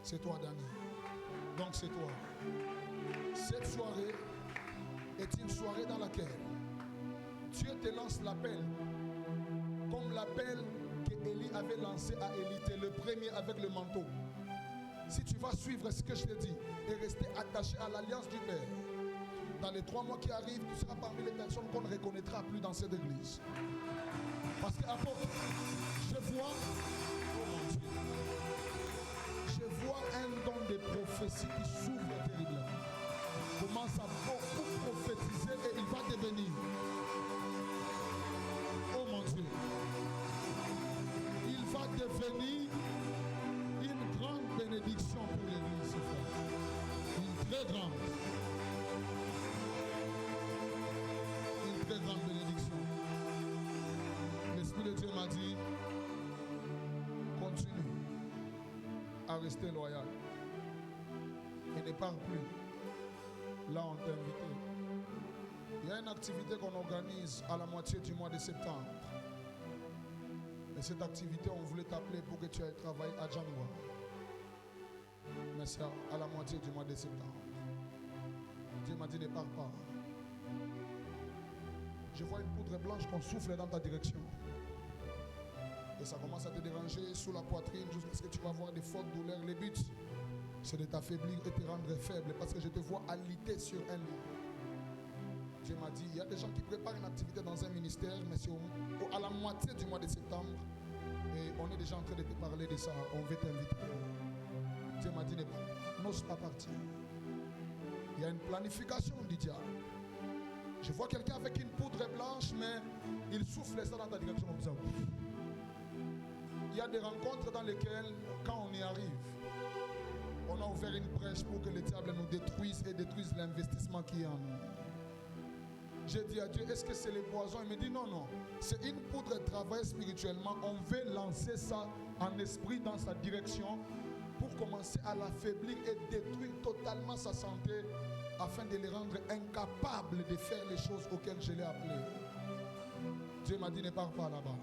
C'est toi, Dani. Donc c'est toi. Cette soirée est une soirée dans laquelle Dieu te lance l'appel, comme l'appel qu'Élie avait lancé à Élie, le premier avec le manteau. Si tu vas suivre ce que je te dis et rester attaché à l'alliance du Père, dans les 3 mois qui arrivent, tu seras parmi les personnes qu'on ne reconnaîtra plus dans cette église. Parce qu'à propos, je vois, oh mon Dieu, je vois un don de prophétie qui s'ouvre terriblement. Commence à beaucoup prophétiser et il va devenir. Oh mon Dieu. Il va devenir une grande bénédiction pour l'église, frère. Une très grande. Une très grande bénédiction. L'Esprit de Dieu m'a dit, continue à rester loyal. Et ne pars plus. Là, on t'a invité. Il y a une activité qu'on organise à la moitié du mois de septembre. Et cette activité, on voulait t'appeler pour que tu ailles travailler à Djangoua. Mais c'est à la moitié du mois de septembre. Dieu m'a dit ne pars pas. Je vois une poudre blanche qu'on souffle dans ta direction. Et ça commence à te déranger sous la poitrine jusqu'à ce que tu vas avoir des fortes douleurs. Le but, c'est de t'affaiblir et te rendre faible parce que je te vois alité sur un lit. Dieu m'a dit, il y a des gens qui préparent une activité dans un ministère, mais c'est à la moitié du mois de septembre. Et on est déjà en train de te parler de ça. On veut t'inviter. Dieu m'a dit, n'ose pas partir. Il y a une planification du diable. Je vois quelqu'un avec une poudre blanche, mais il souffle ça dans ta direction comme ça. Il y a des rencontres dans lesquelles, quand on y arrive, on a ouvert une brèche pour que le diable nous détruise et détruise l'investissement qui est en nous. J'ai dit à Dieu, est-ce que c'est les poisons? Il me dit non, non. C'est une poudre travaillée spirituellement. On veut lancer ça en esprit dans sa direction pour commencer à l'affaiblir et détruire totalement sa santé afin de le rendre incapable de faire les choses auxquelles je l'ai appelé. Dieu m'a dit ne pars pas là-bas.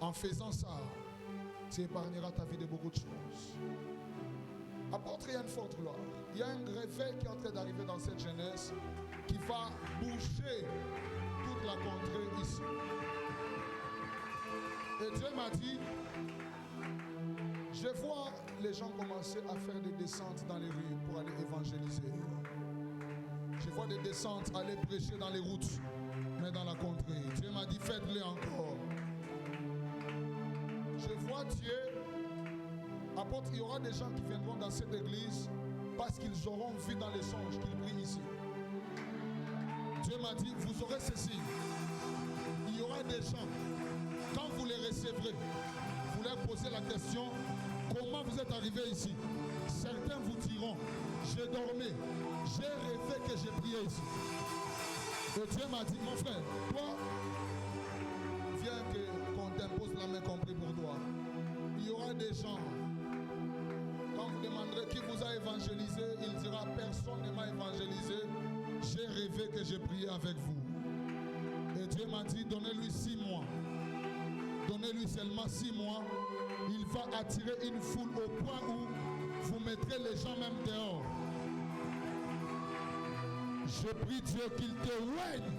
En faisant ça, tu épargneras ta vie de beaucoup de choses. Apôtre, il y a une forte gloire. Il y a un réveil qui est en train d'arriver dans cette jeunesse qui va bouger toute la contrée ici. Et Dieu m'a dit, je vois les gens commencer à faire des descentes dans les rues pour aller évangéliser. Je vois des descentes aller prêcher dans les routes, mais dans la contrée. Dieu m'a dit, faites-le encore. Je vois Dieu. Apôtre, il y aura des gens qui viendront dans cette église parce qu'ils auront vu dans les songes qu'ils prient ici. Dieu m'a dit, vous aurez ceci. Il y aura des gens, quand vous les recevrez, vous leur posez la question, comment vous êtes arrivés ici? Certains vous diront, j'ai dormi, j'ai rêvé que j'ai prié ici. Et Dieu m'a dit, mon frère, toi, viens qu'on t'impose la main qu'on prie pour toi. Il y aura des gens, quand vous demanderez qui vous a évangélisé, il dira, personne ne m'a évangélisé. J'ai rêvé que j'ai prié avec vous. Et Dieu m'a dit, donnez-lui 6 mois. Donnez-lui seulement 6 mois. Il va attirer une foule au point où vous mettrez les gens même dehors. Je prie Dieu qu'il te règne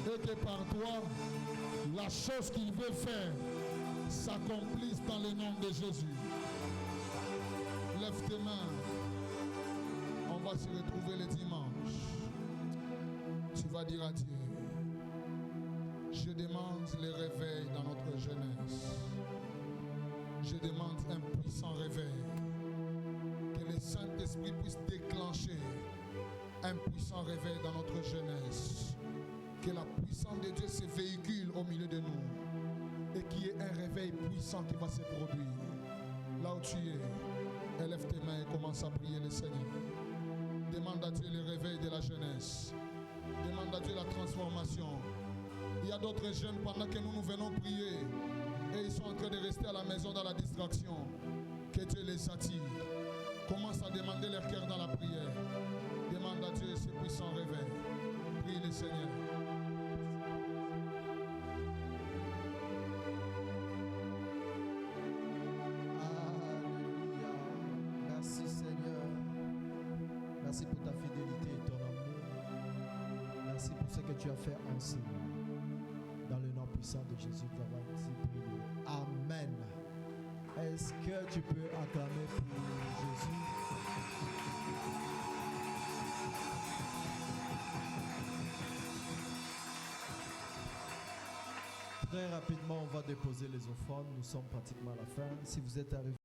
et que par toi, la chose qu'il veut faire s'accomplisse dans le nom de Jésus. Lève tes mains. On va se retrouver le dimanche. Tu vas dire à Dieu, je demande le réveil dans notre jeunesse. Je demande un puissant réveil. Que le Saint-Esprit puisse déclencher un puissant réveil dans notre jeunesse. Que la puissance de Dieu se véhicule au milieu de nous. Et qu'il y ait un réveil puissant qui va se produire. Là où tu es, élève tes mains et commence à prier le Seigneur. Demande à Dieu le réveil de la jeunesse. Demande à Dieu la transformation. Il y a d'autres jeunes pendant que nous venons prier et ils sont en train de rester à la maison dans la distraction. Que Dieu les attire. Commence à demander leur cœur dans la prière. Demande à Dieu ce puissant réveil. Prie le Seigneur. Alléluia. Merci Seigneur. Merci pour ta fidélité et ton amour. Merci pour ce que tu as fait ensemble. Dans le nom puissant de Jésus, tu vas ainsi prier. Amen. Est-ce que tu peux acclamer pour Jésus? Très rapidement, on va déposer les offrandes. Nous sommes pratiquement à la fin. Si vous êtes arrivé